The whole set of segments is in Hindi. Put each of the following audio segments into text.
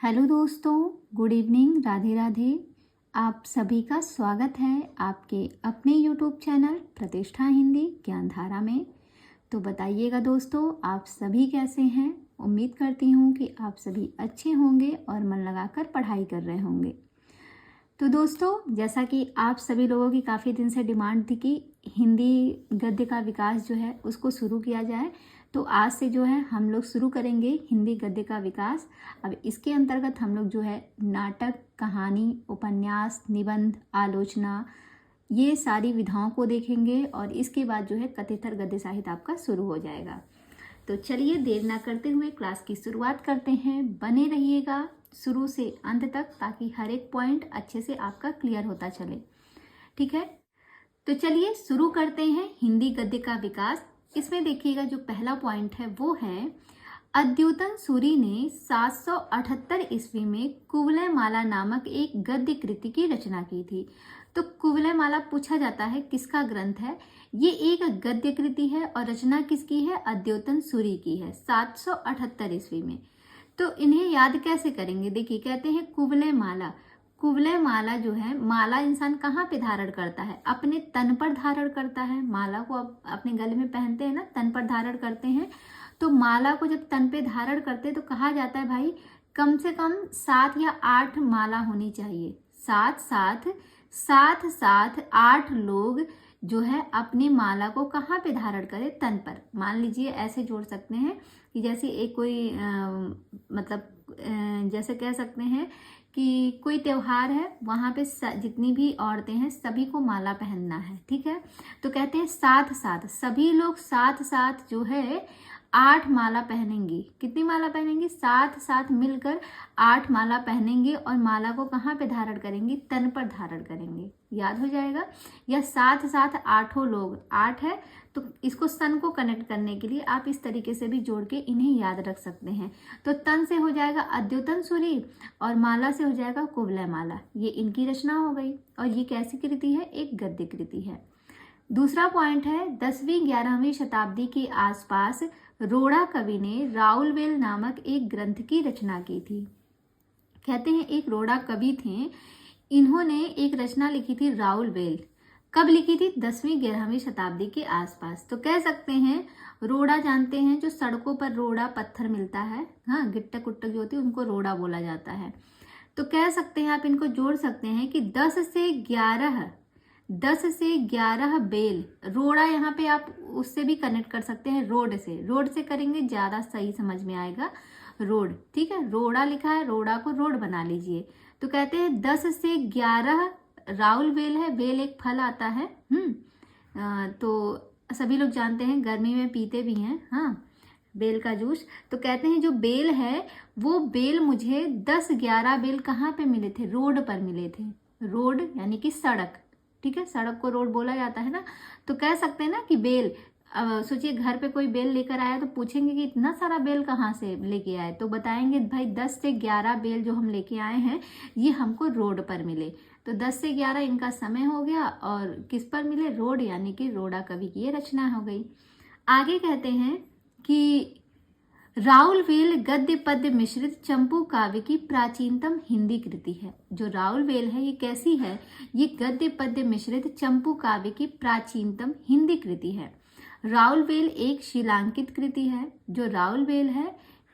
हेलो दोस्तों, गुड इवनिंग, राधे राधे। आप सभी का स्वागत है आपके अपने यूट्यूब चैनल प्रतिष्ठा हिंदी ज्ञानधारा में। तो बताइएगा दोस्तों, आप सभी कैसे हैं। उम्मीद करती हूँ कि आप सभी अच्छे होंगे और मन लगाकर पढ़ाई कर रहे होंगे। तो दोस्तों, जैसा कि आप सभी लोगों की काफ़ी दिन से डिमांड थी कि हिंदी गद्य का विकास जो है उसको शुरू किया जाए, तो आज से जो है हम लोग शुरू करेंगे हिंदी गद्य का विकास। अब इसके अंतर्गत हम लोग जो है नाटक, कहानी, उपन्यास, निबंध, आलोचना, ये सारी विधाओं को देखेंगे और इसके बाद जो है कथेतर गद्य साहित्य आपका शुरू हो जाएगा। तो चलिए देर ना करते हुए क्लास की शुरुआत करते हैं। बने रहिएगा शुरू से अंत तक ताकि हर एक पॉइंट अच्छे से आपका क्लियर होता चले। ठीक है, तो चलिए शुरू करते हैं हिंदी गद्य का विकास। इसमें देखिएगा जो पहला पॉइंट है वो है अद्योतन सूरी ने 778 ईस्वी में कुवलय माला नामक एक गद्य कृति की रचना की थी। तो कुवलय माला पूछा जाता है किसका ग्रंथ है। ये एक गद्य कृति है और रचना किसकी है, अद्योतन सूरी की है 778 ईस्वी में। तो इन्हें याद कैसे करेंगे, देखिए कहते हैं कुवलय माला। कुवलय माला जो है, माला इंसान कहाँ पे धारण करता है, अपने तन पर धारण करता है। माला को अपने गले में पहनते हैं ना, तन पर धारण करते हैं। तो माला को जब तन पे धारण करते हैं तो कहा जाता है भाई कम से कम 7 या 8 माला होनी चाहिए। साथ साथ 8 लोग जो है अपनी माला को कहाँ पे धारण करें, तन पर। मान लीजिए ऐसे जोड़ सकते हैं कि जैसे एक कोई जैसे कह सकते हैं कि कोई त्योहार है, वहाँ पे जितनी भी औरतें हैं सभी को माला पहनना है। ठीक है, तो कहते हैं साथ साथ सभी लोग साथ साथ जो है 8 माला पहनेंगी। कितनी माला पहनेंगी, साथ साथ मिलकर 8 माला पहनेंगे और माला को कहाँ पे धारण करेंगी, तन पर धारण करेंगे। याद हो जाएगा। या साथ साथ 8 लोग, 8 है तो इसको सन को कनेक्ट करने के लिए आप इस तरीके से भी जोड़ के इन्हें याद रख सकते हैं। तो तन से हो जाएगा अद्योतन सूरी और माला से हो जाएगा कुवलय माला। ये इनकी रचना हो गई और ये कैसी कृति है, एक गद्य कृति है। दूसरा पॉइंट है 10वीं-11वीं शताब्दी के आसपास रोड़ा कवि ने राउलवेल नामक एक ग्रंथ की रचना की थी। कहते हैं एक रोड़ा कवि थे, इन्होंने एक रचना लिखी थी राउलवेल। कब लिखी थी, 10वीं-11वीं शताब्दी के आसपास। तो कह सकते हैं रोड़ा जानते हैं, जो सड़कों पर रोड़ा पत्थर मिलता है, हाँ, गिट्टक उट्टक जो होती है उनको रोड़ा बोला जाता है। तो कह सकते हैं आप इनको जोड़ सकते हैं कि 10 से 11 बेल। रोड़ा यहाँ पे आप उससे भी कनेक्ट कर सकते हैं, रोड से करेंगे ज्यादा सही समझ में आएगा, रोड। ठीक है, रोड़ा लिखा है, रोड़ा को रोड बना लीजिए। तो कहते हैं 10 से 11 राउल बेल है, बेल एक फल आता है। तो सभी लोग जानते हैं, गर्मी में पीते भी हैं, हाँ, बेल का जूस। तो कहते हैं जो बेल है वो बेल मुझे 10-11 बेल कहाँ पे मिले थे, रोड पर मिले थे। रोड यानी कि सड़क। ठीक है, सड़क को रोड बोला जाता है ना। तो कह सकते हैं ना कि बेल, सोचिए घर पे कोई बेल लेकर आया तो पूछेंगे कि इतना सारा बेल कहाँ से लेके आए, तो बताएंगे भाई 10 से 11 बेल जो हम लेके आए हैं ये हमको रोड पर मिले। तो 10 से 11 इनका समय हो गया और किस पर मिले, रोड, यानी कि रोड़ा कवि की ये रचना हो गई। आगे कहते हैं कि राउलवेल गद्य पद्य मिश्रित चंपू काव्य की प्राचीनतम हिंदी कृति है। जो राउलवेल है ये कैसी है, ये गद्य पद्य मिश्रित चंपू काव्य की प्राचीनतम हिंदी कृति है। राउलवेल एक शिलांकित कृति है। जो राउलवेल है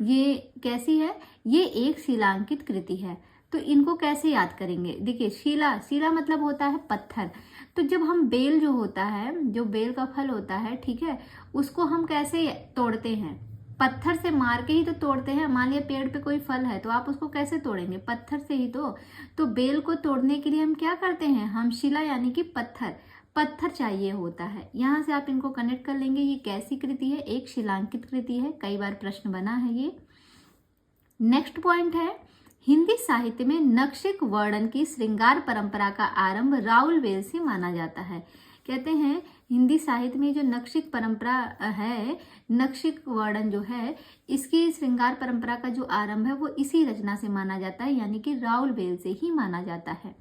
ये कैसी है, ये एक शिलांकित कृति है। तो इनको कैसे याद करेंगे, देखिए शिला मतलब होता है पत्थर। तो जब हम बेल जो होता है, जो बेल का फल होता है, ठीक है, उसको हम कैसे तोड़ते हैं, पत्थर से मार के ही तो तोड़ते हैं। मान लिया पेड़ पे कोई फल है तो आप उसको कैसे तोड़ेंगे, पत्थर से ही तो बेल को तोड़ने के लिए हम क्या करते हैं, हम शिला यानी कि पत्थर चाहिए होता है। यहाँ से आप इनको कनेक्ट कर लेंगे। ये कैसी कृति है, एक शिलांकित कृति है, कई बार प्रश्न बना है ये। नेक्स्ट पॉइंट है हिंदी साहित्य में नक्शिक वर्णन की श्रृंगार परंपरा का आरंभ राउलवेल से माना जाता है। कहते हैं हिंदी साहित्य में जो नक्शिक परंपरा है, नक्शिक वर्णन जो है, इसकी श्रृंगार परंपरा का जो आरंभ है वो इसी रचना से माना जाता है, यानी कि राउलवेल से ही माना जाता है।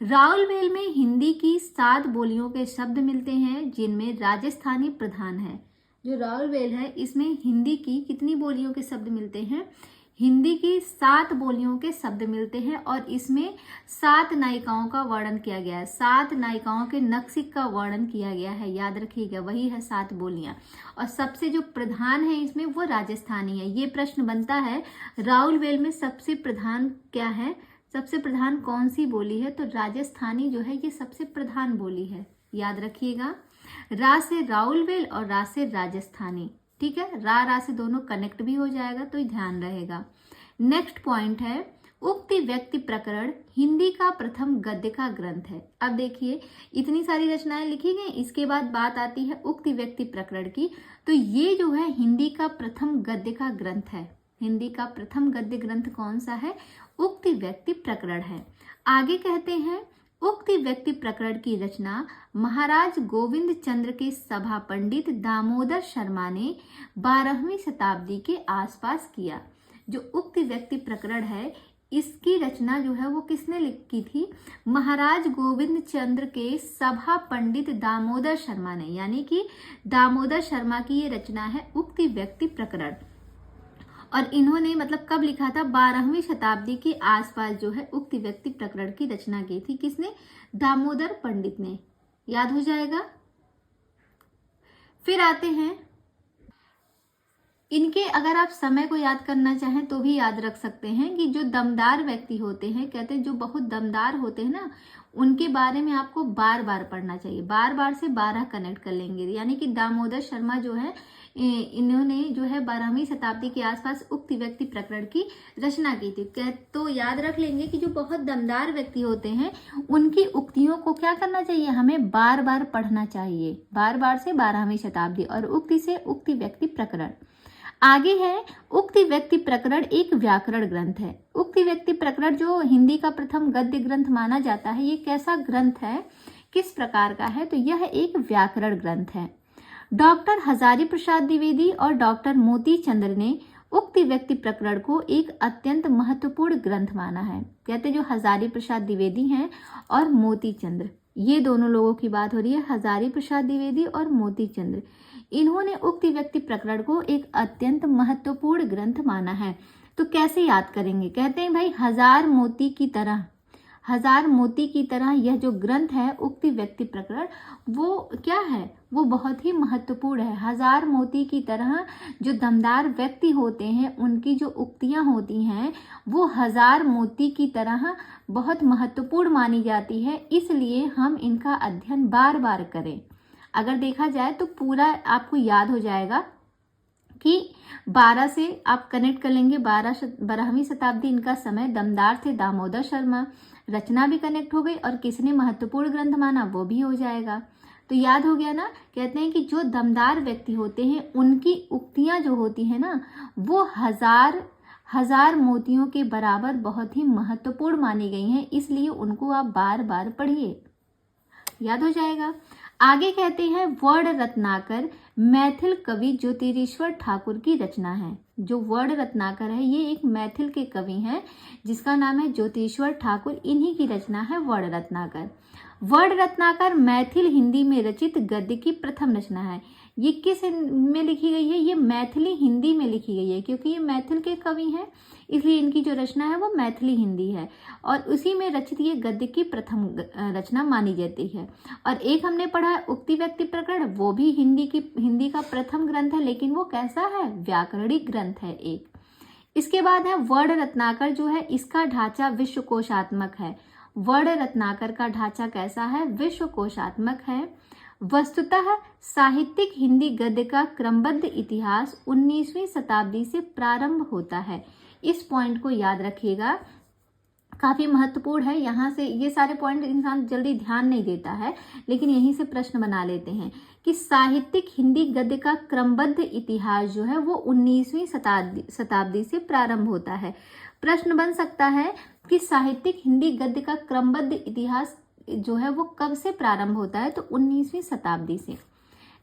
राउलवेल में हिंदी की 7 बोलियों के शब्द मिलते हैं जिनमें राजस्थानी प्रधान है। जो राउलवेल है इसमें हिंदी की कितनी बोलियों के शब्द मिलते हैं, हिंदी की 7 बोलियों के शब्द मिलते हैं और इसमें 7 नायिकाओं का वर्णन किया गया है। 7 नायिकाओं के नक्शिक का वर्णन किया गया है, याद रखिएगा, वही है 7 बोलियां। और सबसे जो प्रधान है इसमें वो राजस्थानी है। ये प्रश्न बनता है राउलवेल में सबसे प्रधान क्या है, सबसे प्रधान कौन सी बोली है, तो राजस्थानी जो है ये सबसे प्रधान बोली है, याद रखिएगा। रा से राउलवेल और रा से राजस्थानी, ठीक है, रा से दोनों कनेक्ट भी हो जाएगा, तो ध्यान रहेगा। नेक्स्ट पॉइंट है उक्ति व्यक्ति प्रकरण हिंदी का प्रथम गद्य का ग्रंथ है। अब देखिए इतनी सारी रचनाएं लिखी गई, इसके बाद बात आती है उक्ति व्यक्ति प्रकरण की। तो ये जो है हिंदी का प्रथम गद्य का ग्रंथ है। हिंदी का प्रथम गद्य ग्रंथ कौन सा है, उक्ति व्यक्ति प्रकरण है। आगे कहते हैं उक्ति व्यक्ति प्रकरण की रचना महाराज गोविंद चंद्र के सभा पंडित दामोदर शर्मा ने 12वीं शताब्दी के आसपास किया। जो उक्ति व्यक्ति प्रकरण है इसकी रचना जो है वो किसने लिखी थी, महाराज गोविंद चंद्र के सभा पंडित दामोदर शर्मा ने, यानी कि दामोदर शर्मा की ये रचना है उक्ति व्यक्ति प्रकरण। और इन्होंने मतलब कब लिखा था, 12वीं शताब्दी के आसपास जो है उक्ति व्यक्ति प्रकरण की रचना की थी। किसने, दामोदर पंडित ने, याद हो जाएगा। फिर आते हैं इनके, अगर आप समय को याद करना चाहें तो भी याद रख सकते हैं कि जो दमदार व्यक्ति होते हैं, कहते हैं जो बहुत दमदार होते हैं ना, उनके बारे में आपको बार बार पढ़ना चाहिए। बार बार से 12 कनेक्ट कर लेंगे, यानी कि दामोदर शर्मा जो है इन्होंने जो है 12वीं शताब्दी के आसपास उक्ति व्यक्ति प्रकरण की रचना की थी। तो याद रख लेंगे कि जो बहुत दमदार व्यक्ति होते हैं उनकी उक्तियों को क्या करना चाहिए, हमें बार बार पढ़ना चाहिए। बार बार से 12वीं शताब्दी और उक्ति से उक्ति व्यक्ति प्रकरण। आगे है उक्ति व्यक्ति प्रकरण एक व्याकरण ग्रंथ है। उक्ति व्यक्ति प्रकरण जो हिंदी का प्रथम गद्य ग्रंथ माना जाता है, ये कैसा ग्रंथ है, किस प्रकार का है, तो यह एक व्याकरण ग्रंथ है। डॉक्टर हजारी प्रसाद द्विवेदी और डॉक्टर मोती चंद्र ने उक्ति व्यक्ति प्रकरण को एक अत्यंत महत्वपूर्ण ग्रंथ माना है। कहते जो हजारी प्रसाद द्विवेदी हैं और मोती चंद्र, ये दोनों लोगों की बात हो रही है, हजारी प्रसाद द्विवेदी और मोती चंद्र। इन्होंने उक्ति व्यक्ति प्रकरण को एक अत्यंत महत्वपूर्ण ग्रंथ माना है। तो कैसे याद करेंगे, कहते हैं भाई हजार मोती की तरह यह जो ग्रंथ है उक्ति व्यक्ति प्रकरण, वो क्या है, वो बहुत ही महत्वपूर्ण है। हजार मोती की तरह जो दमदार व्यक्ति होते हैं उनकी जो उक्तियां होती हैं वो हजार मोती की तरह बहुत महत्वपूर्ण मानी जाती है, इसलिए हम इनका अध्ययन बार बार करें। अगर देखा जाए तो पूरा आपको याद हो जाएगा कि 12 से आप कनेक्ट कर लेंगे, 12वीं शताब्दी इनका समय, दमदार थे दामोदर शर्मा, रचना भी कनेक्ट हो गई और किसने महत्वपूर्ण ग्रंथ माना वो भी हो जाएगा। तो याद हो गया ना। कहते हैं कि जो दमदार व्यक्ति होते हैं उनकी उक्तियां जो होती है ना वो हजार मोतियों के बराबर बहुत ही महत्वपूर्ण मानी गई हैं, इसलिए उनको आप बार बार पढ़िए, याद हो जाएगा। आगे कहते हैं वर्ण रत्नाकर मैथिल कवि ज्योतिरीश्वर ठाकुर की रचना है। जो वर्ण रत्नाकर है ये एक मैथिल के कवि हैं जिसका नाम है ज्योतिरीश्वर ठाकुर, इन्हीं की रचना है वर्ण रत्नाकर। वर्ण रत्नाकर मैथिल हिंदी में रचित गद्य की प्रथम रचना है। ये किस में लिखी गई है, ये मैथिली हिंदी में लिखी गई है, क्योंकि ये मैथिल के कवि हैं इसलिए इनकी जो रचना है वो मैथिली हिंदी है और उसी में रचित ये गद्य की प्रथम रचना मानी जाती है। और एक हमने पढ़ा है उक्ति व्यक्ति प्रकरण, वो भी हिंदी का प्रथम ग्रंथ है, लेकिन वो कैसा है, व्याकरणिक ग्रंथ है एक। इसके बाद है वर्ण रत्नाकर, जो है इसका ढांचा विश्वकोशात्मक है। वर्ण रत्नाकर का ढांचा कैसा है, विश्वकोशात्मक है। वस्तुतः साहित्यिक हिंदी गद्य का क्रमबद्ध इतिहास 19वीं शताब्दी से प्रारंभ होता है। इस पॉइंट को याद रखिएगा, काफी महत्वपूर्ण है। यहाँ से ये सारे पॉइंट इंसान जल्दी ध्यान नहीं देता है, लेकिन यहीं से प्रश्न बना लेते हैं कि साहित्यिक हिंदी गद्य का क्रमबद्ध इतिहास जो है वो 19वीं शताब्दी से प्रारंभ होता है। प्रश्न बन सकता है कि साहित्यिक हिंदी गद्य का क्रमबद्ध इतिहास जो है वो कब से प्रारंभ होता है, तो 19वीं शताब्दी से।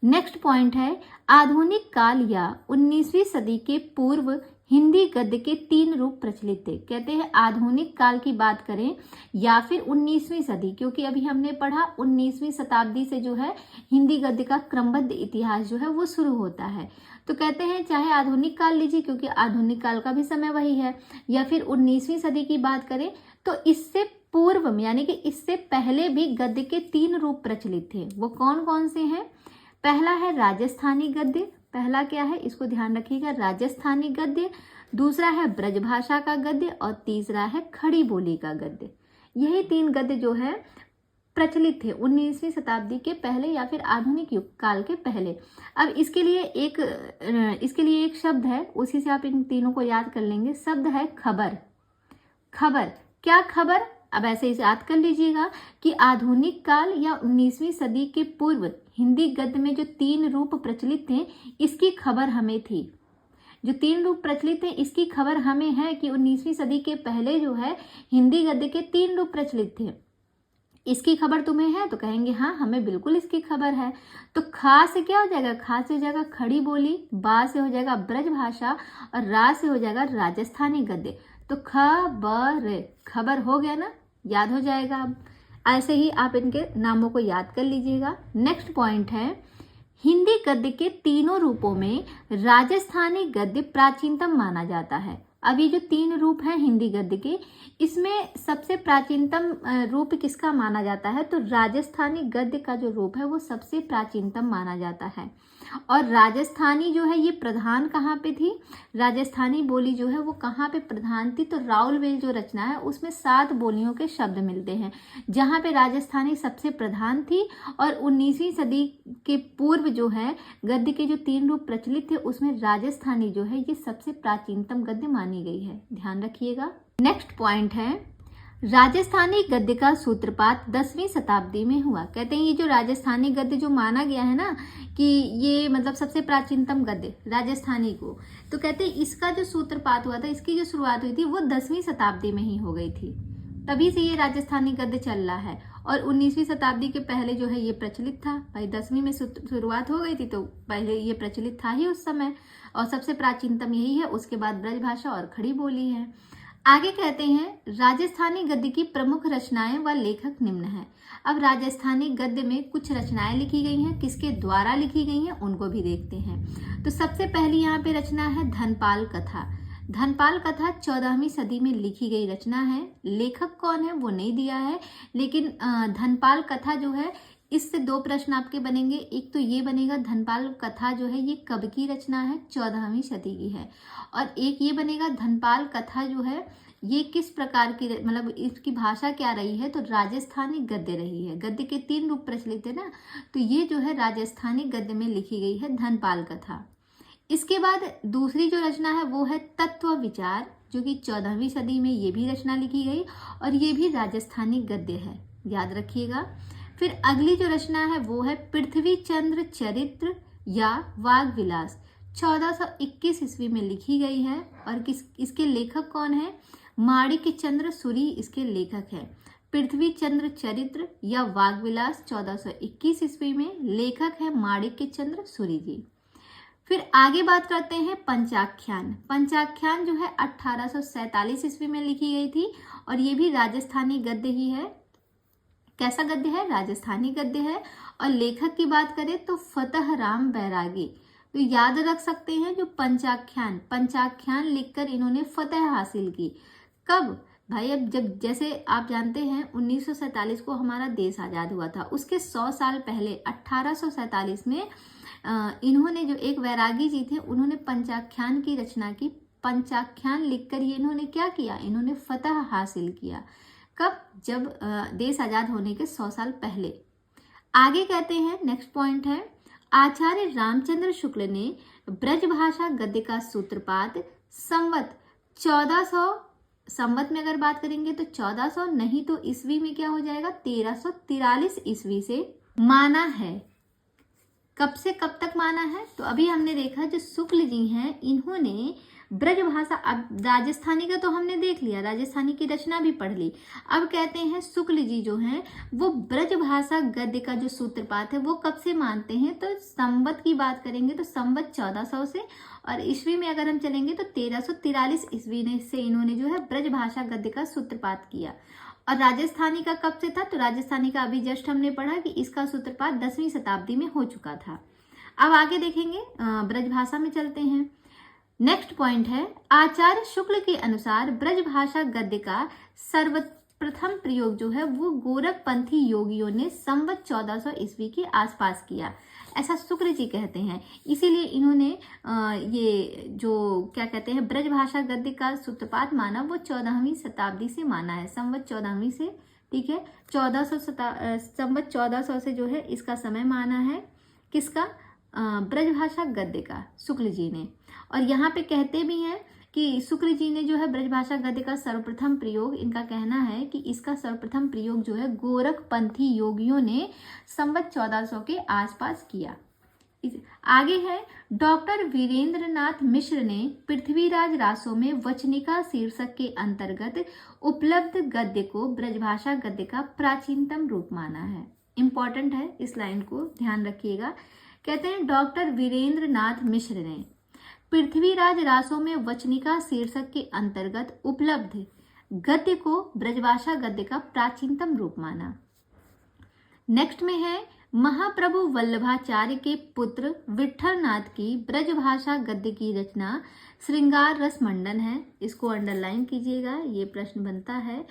नेक्स्ट पॉइंट है आधुनिक काल या 19वीं सदी के पूर्व हिंदी गद्य के 3 रूप प्रचलित थे। कहते हैं आधुनिक काल की बात करें या फिर 19वीं सदी, क्योंकि अभी हमने पढ़ा 19वीं शताब्दी से जो है हिंदी गद्य का क्रमबद्ध इतिहास जो है वो शुरू होता है। तो कहते हैं चाहे आधुनिक काल लीजिए, क्योंकि आधुनिक काल का भी समय वही है, या फिर 19वीं सदी की बात करें तो इससे पूर्व में यानी कि इससे पहले भी गद्य के 3 रूप प्रचलित थे। वो कौन कौन से हैं? पहला है राजस्थानी गद्य। पहला क्या है, इसको ध्यान रखिएगा, राजस्थानी गद्य। दूसरा है ब्रजभाषा का गद्य और तीसरा है खड़ी बोली का गद्य। यही 3 गद्य जो है प्रचलित थे 19वीं शताब्दी के पहले या फिर आधुनिक युग काल के पहले। अब इसके लिए एक शब्द है, उसी से आप इन तीनों को याद कर लेंगे। शब्द है खबर। खबर, क्या खबर? अब ऐसे इसे याद कर लीजिएगा कि आधुनिक काल या 19वीं सदी के पूर्व हिंदी गद्य में जो 3 रूप प्रचलित थे इसकी खबर हमें थी। जो 3 रूप प्रचलित थे इसकी खबर हमें है कि 19वीं सदी के पहले जो है हिंदी गद्य के 3 रूप प्रचलित थे। इसकी खबर तुम्हें है? तो कहेंगे हाँ, हमें बिल्कुल इसकी खबर है। तो खा से क्या हो जाएगा? खा से हो जाएगा खड़ी बोली, बा से हो जाएगा ब्रजभाषा और रा से हो जाएगा राजस्थानी गद्य। तो खबर, खबर हो गया ना, याद हो जाएगा। अब ऐसे ही आप इनके नामों को याद कर लीजिएगा। नेक्स्ट पॉइंट है, हिंदी गद्य के तीनों रूपों में राजस्थानी गद्य प्राचीनतम माना जाता है। अब ये जो 3 रूप हैं हिंदी गद्य के, इसमें सबसे प्राचीनतम रूप किसका माना जाता है? तो राजस्थानी गद्य का जो रूप है वो सबसे प्राचीनतम माना जाता है। और राजस्थानी जो है ये प्रधान कहाँ पे थी? राजस्थानी बोली जो है वो कहाँ पे प्रधान थी? तो राउलवेल जो रचना है उसमें 7 बोलियों के शब्द मिलते हैं, जहाँ पे राजस्थानी सबसे प्रधान थी। और 19वीं सदी के पूर्व जो है गद्य के जो 3 रूप प्रचलित थे उसमें राजस्थानी जो है ये सबसे प्राचीनतम गद्य मानी गई है, ध्यान रखिएगा। नेक्स्ट पॉइंट है, राजस्थानी गद्य का सूत्रपात 10वीं शताब्दी में हुआ। कहते हैं ये जो राजस्थानी गद्य जो माना गया है ना कि ये मतलब सबसे प्राचीनतम गद्य राजस्थानी को, तो कहते हैं इसका जो सूत्रपात हुआ था, इसकी जो शुरुआत हुई थी वो 10वीं शताब्दी में ही हो गई थी। तभी से ये राजस्थानी गद्य चल रहा है। और 19वीं शताब्दी के पहले जो है ये प्रचलित था। भाई 10वीं में शुरुआत हो गई थी तो पहले ये प्रचलित था ही उस समय, और सबसे प्राचीनतम यही है। उसके बाद ब्रजभाषा और खड़ी बोली है। आगे कहते हैं राजस्थानी गद्य की प्रमुख रचनाएं व लेखक निम्न हैं। अब राजस्थानी गद्य में कुछ रचनाएं लिखी गई हैं, किसके द्वारा लिखी गई हैं उनको भी देखते हैं। तो सबसे पहली यहाँ पे रचना है धनपाल कथा। धनपाल कथा 14वीं सदी में लिखी गई रचना है। लेखक कौन है वो नहीं दिया है, लेकिन धनपाल कथा जो है इससे 2 प्रश्न आपके बनेंगे। एक तो ये बनेगा धनपाल कथा जो है ये कब की रचना है? 14वीं सदी की है। और एक ये बनेगा धनपाल कथा जो है ये किस प्रकार की, मतलब इसकी भाषा क्या रही है? तो राजस्थानी गद्य रही है। गद्य के 3 रूप प्रचलित है ना, तो ये जो है राजस्थानी गद्य में लिखी गई है धनपाल कथा। इसके बाद दूसरी जो रचना है वो है तत्व विचार, जो कि 14वीं सदी में ये भी रचना लिखी गई और ये भी राजस्थानी गद्य है, याद रखिएगा। फिर अगली जो रचना है वो है पृथ्वी चंद्र चरित्र या वाग विलास, 1421 ईस्वी में लिखी गई है। और इसके लेखक कौन है? माणिक्य चंद्र सूरी इसके लेखक है। पृथ्वी चंद्र चरित्र या वाग विलास 1421 ईस्वी में, लेखक है माणिक्य चंद्र सूरी जी। फिर आगे बात करते हैं पंचाख्यान। पंचाख्यान जो है 1847 ईस्वी में लिखी गई थी और ये भी राजस्थानी गद्य ही है। कैसा गद्य है? राजस्थानी गद्य है। और लेखक की बात करें तो फतेह राम बैरागी। तो याद रख सकते हैं जो पंचाख्यान लिखकर इन्होंने फतेह हासिल की। कब? भाई अब जब जैसे आप जानते हैं 1947 को हमारा देश आज़ाद हुआ था, उसके 100 साल पहले 1847 में इन्होंने जो एक वैरागी जी थे उन्होंने पंचाख्यान की रचना की। पंचाख्यान लिखकर ये इन्होंने क्या किया? इन्होंने फतह हासिल किया। कब? जब देश आजाद होने के 100 साल पहले। आगे कहते हैं नेक्स्ट पॉइंट है आचार्य रामचंद्र शुक्ल ने ब्रजभाषा गद्य का सूत्रपात संवत 1400, संवत में अगर बात करेंगे तो 1400, नहीं तो ईस्वी में क्या हो जाएगा 1343 ईस्वी से माना है। कब से कब तक माना है? तो अभी हमने देखा जो शुक्ल जी हैं इन्होंने ब्रजभाषा, अब राजस्थानी का तो हमने देख लिया, राजस्थानी की रचना भी पढ़ ली। अब कहते हैं शुक्ल जी जो हैं वो ब्रजभाषा गद्य का जो सूत्रपात है वो कब से मानते हैं, तो संवत की बात करेंगे तो संवत 1400 से, और ईस्वी में अगर हम चलेंगे तो 1343 ईस्वी से इन्होंने जो है ब्रजभाषा गद्य का सूत्रपात किया। और राजस्थानी का कब से था, तो राजस्थानी का अभी जस्ट हमने पढ़ा कि इसका सूत्रपात 10वीं शताब्दी में हो चुका था। अब आगे देखेंगे, ब्रजभाषा में चलते हैं। नेक्स्ट पॉइंट है, आचार्य शुक्ल के अनुसार ब्रजभाषा गद्य का सर्वप्रथम प्रयोग जो है वो गोरखपंथी योगियों ने संवत 1400 ईस्वी के आसपास किया, ऐसा शुक्ल जी कहते हैं। इसीलिए इन्होंने ये जो क्या कहते हैं ब्रजभाषा गद्य का सूत्रपात माना वो 14वीं शताब्दी से माना है, संवत 14वीं से, ठीक है। 1400 संवत 1400 से जो है इसका समय माना है, किसका, ब्रजभाषा गद्य का, शुक्ल जी ने। और यहाँ पे कहते भी हैं कि शुक्ल जी ने जो है ब्रजभाषा गद्य का सर्वप्रथम प्रयोग, इनका कहना है कि इसका सर्वप्रथम प्रयोग जो है गोरखपंथी योगियों ने संवत 1400 के आसपास किया। आगे है, डॉक्टर वीरेंद्र नाथ मिश्र ने पृथ्वीराज रासों में वचनिका शीर्षक के अंतर्गत उपलब्ध गद्य को ब्रजभाषा गद्य का प्राचीनतम रूप माना है। इंपॉर्टेंट है, इस लाइन को ध्यान रखिएगा। कहते हैं डॉक्टर वीरेंद्र नाथ मिश्र ने पृथ्वीराज रासों में वचनिका शीर्षक के अंतर्गत उपलब्ध गद्य को ब्रजभाषा गद्य का प्राचीनतम रूप माना। नेक्स्ट में है, महाप्रभु वल्लभाचार्य के पुत्र विट्ठलनाथ की ब्रजभाषा गद्य की रचना श्रृंगार रस मंडन है। इसको अंडरलाइन कीजिएगा, ये प्रश्न बनता है।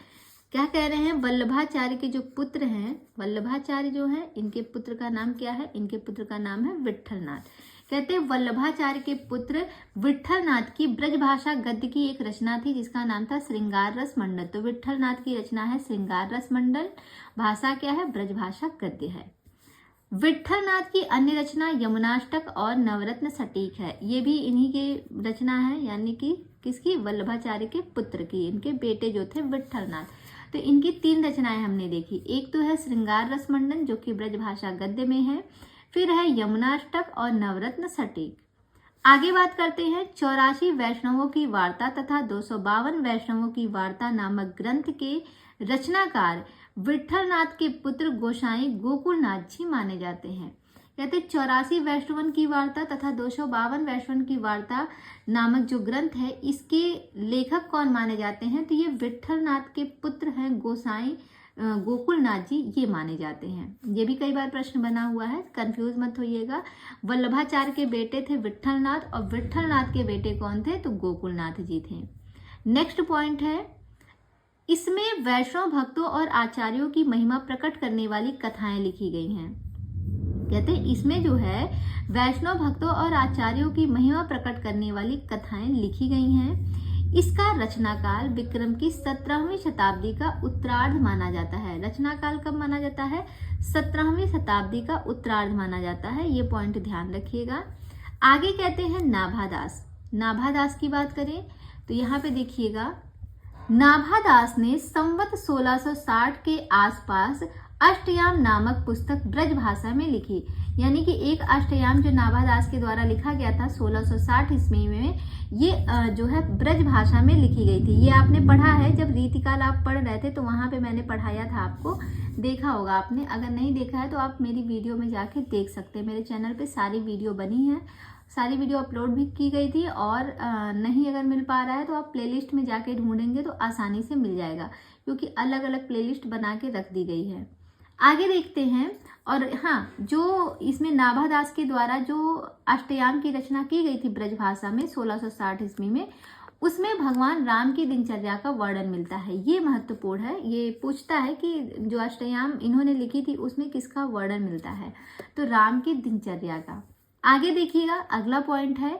क्या कह रहे हैं, वल्लभाचार्य के जो पुत्र हैं, वल्लभाचार्य जो है इनके पुत्र का नाम क्या है, इनके पुत्र का नाम है विट्ठलनाथ। कहते हैं वल्लभाचार्य के पुत्र विट्ठलनाथ की ब्रजभाषा गद्य की एक रचना थी जिसका नाम था श्रृंगार रस मंडल। तो विट्ठलनाथ की रचना है श्रृंगार रस मंडल, भाषा क्या है, ब्रजभाषा गद्य है। विट्ठलनाथ की अन्य रचना यमुनाष्टक और नवरत्न सटीक है, ये भी इन्हीं की रचना है, यानी कि किसकी, वल्लभाचार्य के पुत्र की, इनके बेटे जो थे विट्ठलनाथ। तो इनकी 3 रचनाएं हमने देखी, एक तो है श्रृंगार रस मंडन जो कि ब्रजभाषा गद्य में है, फिर है यमुनाष्टक और नवरत्न सटीक। आगे बात करते हैं, 84 वैष्णवों की वार्ता तथा 252 वैष्णवों की वार्ता नामक ग्रंथ के रचनाकार विट्ठलनाथ के पुत्र गोसाई गोकुलनाथ जी माने जाते हैं। कहते 84 वैष्णवन की वार्ता तथा 252 वैष्णवन की वार्ता नामक जो ग्रंथ है इसके लेखक कौन माने जाते हैं, तो ये विट्ठलनाथ के पुत्र हैं गोसाई गोकुलनाथ जी, ये माने जाते हैं। ये भी कई बार प्रश्न बना हुआ है, कंफ्यूज मत होइएगा। वल्लभाचार्य के बेटे थे विट्ठलनाथ और विट्ठलनाथ के बेटे कौन थे, तो गोकुलनाथ जी थे। नेक्स्ट पॉइंट है, इसमें वैष्णव भक्तों और आचार्यों की महिमा प्रकट करने वाली कथाएं लिखी गई हैं। कहते हैं इसमें जो है वैष्णव भक्तों और आचार्यों की महिमा प्रकट करने वाली कथाएं लिखी गई हैं। इसका रचनाकाल विक्रम की 17वीं शताब्दी का उत्तरार्ध माना जाता है। रचनाकाल कब माना जाता है, 17वीं शताब्दी का उत्तरार्ध माना जाता है, ये पॉइंट ध्यान रखिएगा। आगे कहते हैं नाभादास। नाभादास की बात करें तो यहाँ पे देखिएगा, नाभादास ने संवत 1660 के आसपास अष्टयाम नामक पुस्तक ब्रजभाषा में लिखी, यानी कि एक अष्टयाम जो नाभादास के द्वारा लिखा गया था 1660 ईस्वी में, ये जो है ब्रजभाषा में लिखी गई थी। ये आपने पढ़ा है, जब रीतिकाल आप पढ़ रहे थे तो वहां पे मैंने पढ़ाया था, आपको देखा होगा आपने। अगर नहीं देखा है तो आप मेरी वीडियो में जाके देख सकते हैं, मेरे चैनल पे सारी वीडियो बनी है, सारी वीडियो अपलोड भी की गई थी। और नहीं अगर मिल पा रहा है तो आप प्लेलिस्ट में जाके ढूंढेंगे तो आसानी से मिल जाएगा, क्योंकि अलग अलग प्लेलिस्ट बना के रख दी गई है। आगे देखते हैं, और हाँ, जो इसमें नाभादास के द्वारा जो अष्टयाम की रचना की गई थी ब्रजभाषा में 1660 ईस्वी में, उसमें भगवान राम की दिनचर्या का वर्णन मिलता है। ये महत्वपूर्ण है, ये पूछता है कि जो अष्टयाम इन्होंने लिखी थी उसमें किसका वर्णन मिलता है, तो राम की दिनचर्या का। आगे देखिएगा, अगला पॉइंट है,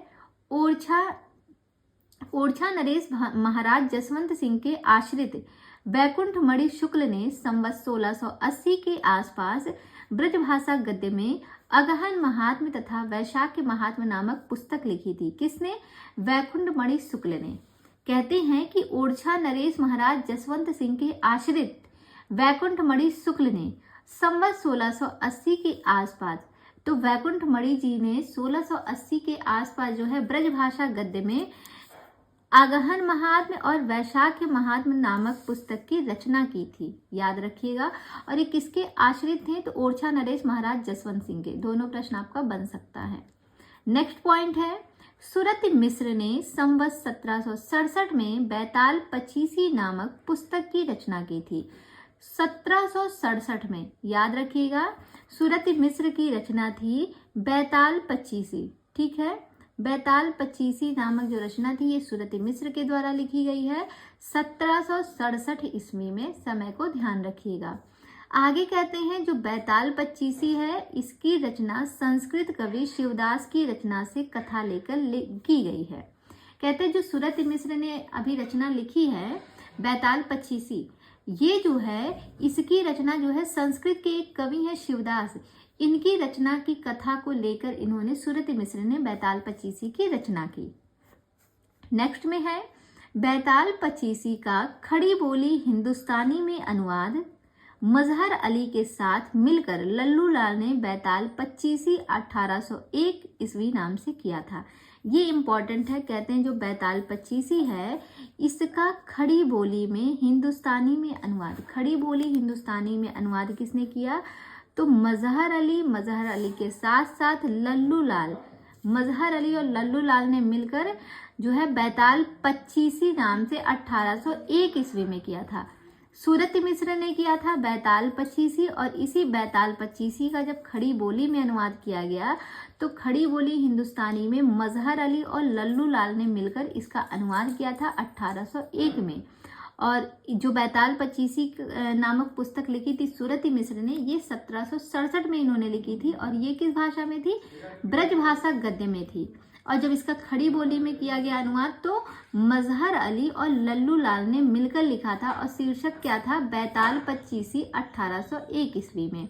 ओरछा नरेश महाराज जसवंत सिंह के आश्रित वैकुंठ मणि शुक्ल ने संवत 1680 के आसपास ब्रजभाषा गद्य में अगहन महात्म्य तथा वैशाख महात्म्य नामक पुस्तक लिखी थी। किसने, वैकुंठ मणि शुक्ल ने। कहते हैं कि ओरछा नरेश महाराज जसवंत सिंह के आश्रित वैकुंठ मणि शुक्ल ने संवत 1680 के आसपास, तो वैकुंठ मणि जी ने 1680 के आसपास जो है ब्रजभाषा गद्य में आगहन महात्म्य और वैशाख महात्म्य नामक पुस्तक की रचना की थी, याद रखिएगा। और ये किसके आश्रित थे, तो ओरछा नरेश महाराज जसवंत सिंह के। दोनों प्रश्न आपका बन सकता है। नेक्स्ट पॉइंट है, सुरति मिश्र ने संवत 1767 में बैताल पचीसी नामक पुस्तक की रचना की थी। 1767 में, याद रखिएगा, सुरति मिश्र की रचना थी बैताल पचीसी। ठीक है, बैताल पचीसी नामक जो रचना थी ये सुरति मिश्र के द्वारा लिखी गई है 1767 ईस्वी में। समय को ध्यान रखिएगा। आगे कहते हैं जो बैताल पचीसी है इसकी रचना संस्कृत कवि शिवदास की रचना से कथा लेकर की गई है। कहते हैं जो सुरति मिश्र ने अभी रचना लिखी है बैताल पचीसी, ये जो है इसकी रचना जो है संस्कृत के एक कवि है शिवदास, इनकी रचना की कथा को लेकर इन्होंने सुरति मिश्र ने बैताल पचीसी की रचना की। नेक्स्ट में है बैताल पचीसी का खड़ी बोली हिंदुस्तानी में अनुवाद मजहर अली के साथ मिलकर लल्लू लाल ने बैताल पचीसी 1801 ईस्वी नाम से किया था। ये इंपॉर्टेंट है। कहते हैं जो बैताल पचीसी है इसका खड़ी बोली में हिंदुस्तानी में अनुवाद, खड़ी बोली हिंदुस्तानी में अनुवाद किसने किया, तो मजहर अली के साथ साथ लल्लू लाल, मजहर अली और लल्लू लाल ने मिलकर जो है बैताल पचीसी नाम से 1801 ईस्वी में किया था। सुरति मिश्र ने किया था बैताल पचीसी, और इसी बैताल पचीसी का जब खड़ी बोली में अनुवाद किया गया तो खड़ी बोली हिंदुस्तानी में मजहर अली और लल्लू लाल ने मिलकर इसका अनुवाद किया था 1801 में। और जो बैताल पचीसी नामक पुस्तक लिखी थी सुरति मिश्र ने, ये 1767 में इन्होंने लिखी थी, और ये किस भाषा में थी, ब्रज भाषा गद्य में थी। और जब इसका खड़ी बोली में किया गया अनुवाद तो मजहर अली और लल्लू लाल ने मिलकर लिखा था, और शीर्षक क्या था, बैताल पचीसी 1801 ईस्वी में।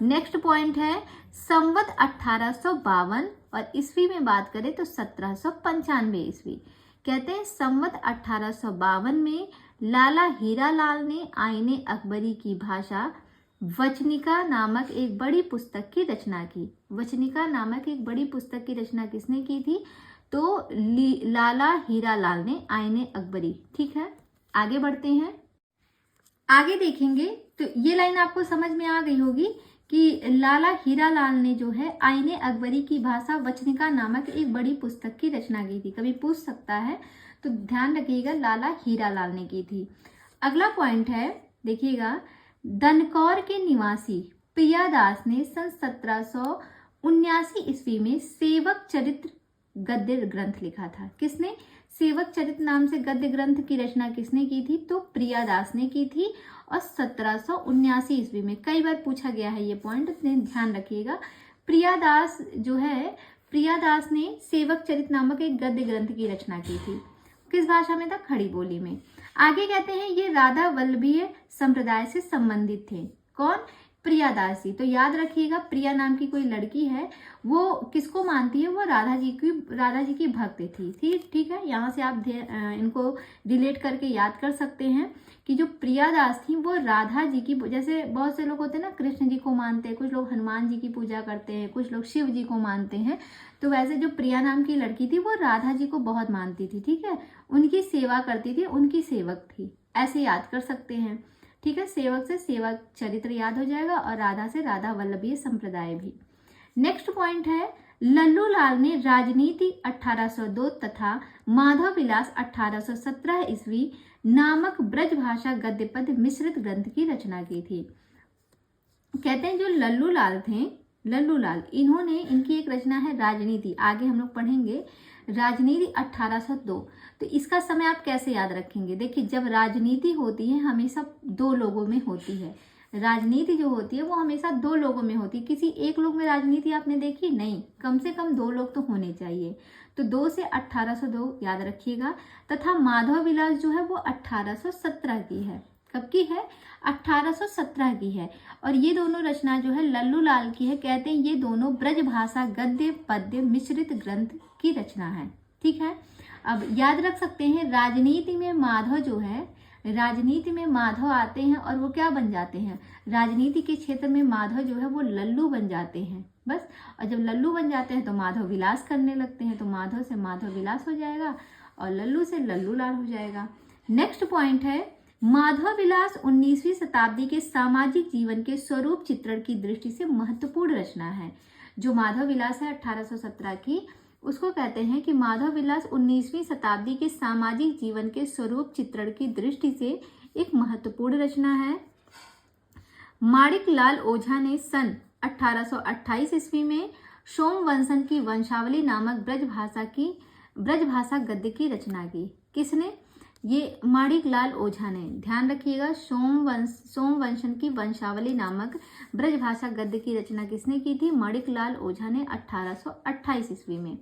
नेक्स्ट पॉइंट है संवत 1852, और ईस्वी में बात करें तो 1795 ईस्वी। कहते हैं संवत 1852 में लाला हीरालाल ने आईने अकबरी की भाषा वचनिका नामक एक बड़ी पुस्तक की रचना की। वचनिका नामक एक बड़ी पुस्तक की रचना किसने की थी, तो लाला हीरालाल ने आईने अकबरी। ठीक है, आगे बढ़ते हैं। आगे देखेंगे तो ये लाइन आपको समझ में आ गई होगी कि लाला हीरालाल ने जो है आईने अकबरी की भाषा वचनिका नामक एक बड़ी पुस्तक की रचना की थी। कभी पूछ सकता है तो ध्यान रखिएगा, लाला हीरालाल ने की थी। अगला पॉइंट है, देखिएगा, दनकौर के निवासी प्रियादास ने सन 1779 ईस्वी में सेवक चरित्र गद्य ग्रंथ लिखा था। किसने, सेवक चरित्र नाम से गद्य ग्रंथ की रचना किसने की थी, तो प्रियादास ने की थी, और 1779 ईस्वी में। कई बार पूछा गया है ये पॉइंट, ध्यान रखिएगा। प्रियादास जो है, प्रियादास ने सेवक चरित्र नामक एक गद्य ग्रंथ की रचना की थी। किस भाषा में था, खड़ी बोली में। आगे कहते हैं ये राधा वल्लभीय संप्रदाय से संबंधित थे। कौन, प्रियादासी। तो याद रखिएगा प्रिया नाम की कोई लड़की है, वो किसको मानती है, वो राधा जी की भक्त थी। ठीक है, यहाँ से आप इनको रिलेट करके याद कर सकते हैं कि जो प्रियादास थी वो राधा जी की, जैसे बहुत से लोग होते हैं ना कृष्ण जी को मानते हैं, कुछ लोग हनुमान जी की पूजा करते हैं, कुछ लोग शिव जी को मानते हैं, तो वैसे जो प्रिया नाम की लड़की थी वो राधा जी को बहुत मानती थी। ठीक है, उनकी सेवा करती थी, उनकी सेवक थी, ऐसे याद कर सकते हैं। ठीक है, सेवक से सेवक चरित्र याद हो जाएगा, और राधा से राधा वल्लभीय संप्रदाय भी। नेक्स्ट पॉइंट है लल्लू लाल ने राजनीति 1802 तथा माधव विलास 1817 ईस्वी नामक ब्रज भाषा गद्य पद्य मिश्रित ग्रंथ की रचना की थी। कहते हैं जो लल्लू लाल थे, लल्लू लाल, इन्होंने, इनकी एक रचना है राजनीति, आगे हम लोग पढ़ेंगे, राजनीति 1802। तो इसका समय आप कैसे याद रखेंगे, देखिए जब राजनीति होती है हमेशा दो लोगों में होती है। राजनीति जो होती है वो हमेशा दो लोगों में होती है। किसी एक लोग में राजनीति आपने देखी नहीं, कम से कम दो लोग तो होने चाहिए। तो 2 से 1802 याद रखिएगा। तथा माधव विलास जो है वो 1817 की है। कब की है, 1817 की है। और ये दोनों रचना जो है लल्लू लाल की है। कहते हैं ये दोनों ब्रज भाषा गद्य पद्य मिश्रित ग्रंथ की रचना है। ठीक है, अब याद रख सकते हैं राजनीति में माधव जो है, राजनीति में माधव आते हैं और वो क्या बन जाते हैं, राजनीति के क्षेत्र में माधव जो है वो लल्लू बन जाते हैं बस। और जब लल्लू बन जाते हैं तो माधव विलास करने लगते हैं, तो माधव से माधव विलास हो जाएगा। और लल्लू से लल्लू लाल हो जाएगा। नेक्स्ट पॉइंट है, माधव विलास 19वीं शताब्दी के सामाजिक जीवन के स्वरूप चित्रण की दृष्टि से महत्वपूर्ण रचना है। जो माधव विलास है 1817 की, उसको कहते हैं कि माधव विलास 19वीं शताब्दी के सामाजिक जीवन के स्वरूप चित्रण की दृष्टि से एक महत्वपूर्ण रचना है। माणिक लाल ओझा ने सन 1828 ईस्वी में सोमवंशन की वंशावली नामक ब्रजभाषा गद्य की रचना की। किसने? ये माणिक लाल ओझा ने। ध्यान रखिएगा, सोमवंशन की वंशावली नामक ब्रजभाषा गद्य की रचना किसने की थी? माणिक लाल ओझा ने 1828 ईस्वी में।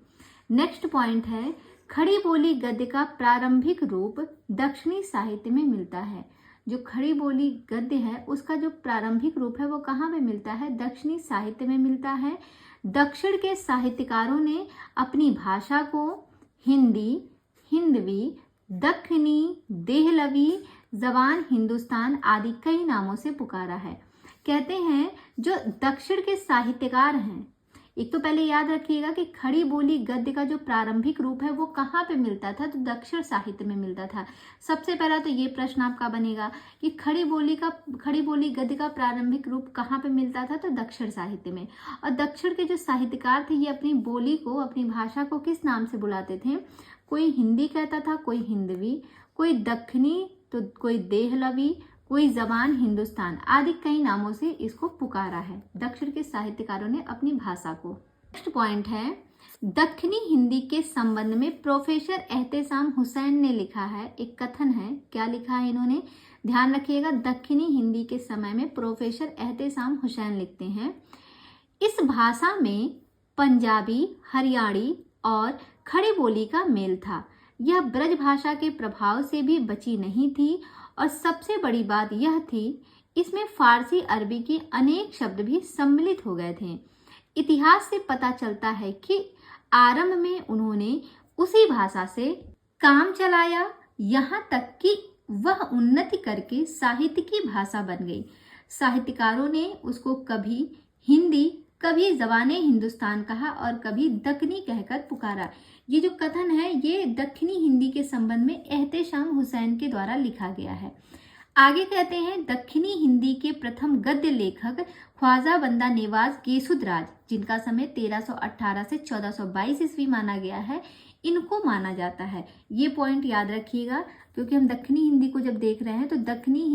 नेक्स्ट पॉइंट है, खड़ी बोली गद्य का प्रारंभिक रूप दक्षिणी साहित्य में मिलता है। जो खड़ी बोली गद्य है उसका जो प्रारंभिक रूप है वो कहाँ में मिलता है? दक्षिणी साहित्य में मिलता है। दक्षिण के साहित्यकारों ने अपनी भाषा को हिंदी, हिंदवी, दक्खनी, देहलवी, जबान हिंदुस्तान आदि कई नामों से पुकारा है। कहते हैं जो दक्षिण के साहित्यकार हैं, एक तो पहले याद रखिएगा कि खड़ी बोली गद्य का जो प्रारंभिक रूप है वो कहाँ पे मिलता था? तो दक्षिण साहित्य में मिलता था। सबसे पहला तो ये प्रश्न आपका बनेगा कि खड़ी बोली गद्य का प्रारंभिक रूप कहाँ पे मिलता था? तो दक्षिण साहित्य में। और दक्षिण के जो साहित्यकार थे ये अपनी बोली को, अपनी भाषा को किस नाम से बुलाते थे? कोई हिंदी कहता था, कोई हिंदवी, कोई दक्खनी, तो कोई देहलवी, कोई जबान हिंदुस्तान आदि कई नामों से इसको पुकारा है दक्षिण के साहित्यकारों ने अपनी भाषा को। नेक्स्ट पॉइंट है, दक्खनी हिंदी के संबंध में प्रोफेसर एहतेशाम हुसैन ने लिखा है एक कथन है। क्या लिखा है इन्होंने? ध्यान रखिएगा, दक्खनी हिंदी के समय में प्रोफेसर एहतेशाम हुसैन लिखते हैं, इस भाषा में पंजाबी, हरियाणी और खड़ी बोली का मेल था। यह ब्रज भाषा के प्रभाव से भी बची नहीं थी और सबसे बड़ी बात यह थी इसमें फारसी अरबी के अनेक शब्द भी सम्मिलित हो गए थे। इतिहास से पता चलता है कि आरंभ में उन्होंने उसी भाषा से काम चलाया, यहाँ तक कि वह उन्नति करके साहित्य की भाषा बन गई। साहित्यकारों ने उसको कभी हिंदी, कभी जबाने हिंदुस्तान कहा और कभी दक्खनी कहकर पुकारा। ये जो कथन है ये दक्षिणी हिंदी के संबंध में एहतेशाम हुसैन के द्वारा लिखा गया है। आगे कहते हैं, दक्षिणी हिंदी के प्रथम गद्य लेखक ख्वाजा बंदा नेवाज गेसुदराज, जिनका समय 1318 से 1422 ईस्वी माना गया है, इनको माना जाता है। ये पॉइंट याद रखिएगा क्योंकि हम दक्षिणी हिंदी को जब देख रहे हैं तो दक्षिणी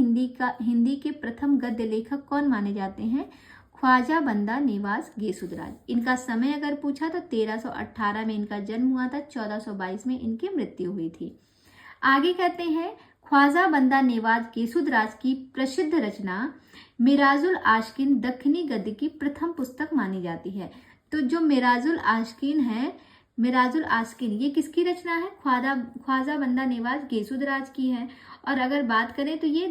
हिंदी के प्रथम गद्य लेखक कौन माने जाते हैं? ख्वाजा बंदा नेवाज गेसुदराज। इनका समय अगर पूछा तो 1318 में इनका जन्म हुआ था, 1422 में इनकी मृत्यु हुई थी। आगे कहते हैं, ख्वाजा बंदा नेवाज गेसुदराज की प्रसिद्ध रचना मिराजुल आशकिन दक्षिणी गद्य की प्रथम पुस्तक मानी जाती है। तो जो मिराजुल आशकिन है, मिराजुल आशकिन ये किसकी रचना है? ख्वाजा बंदा नेवाज गेसुदराज की है। और अगर बात करें तो ये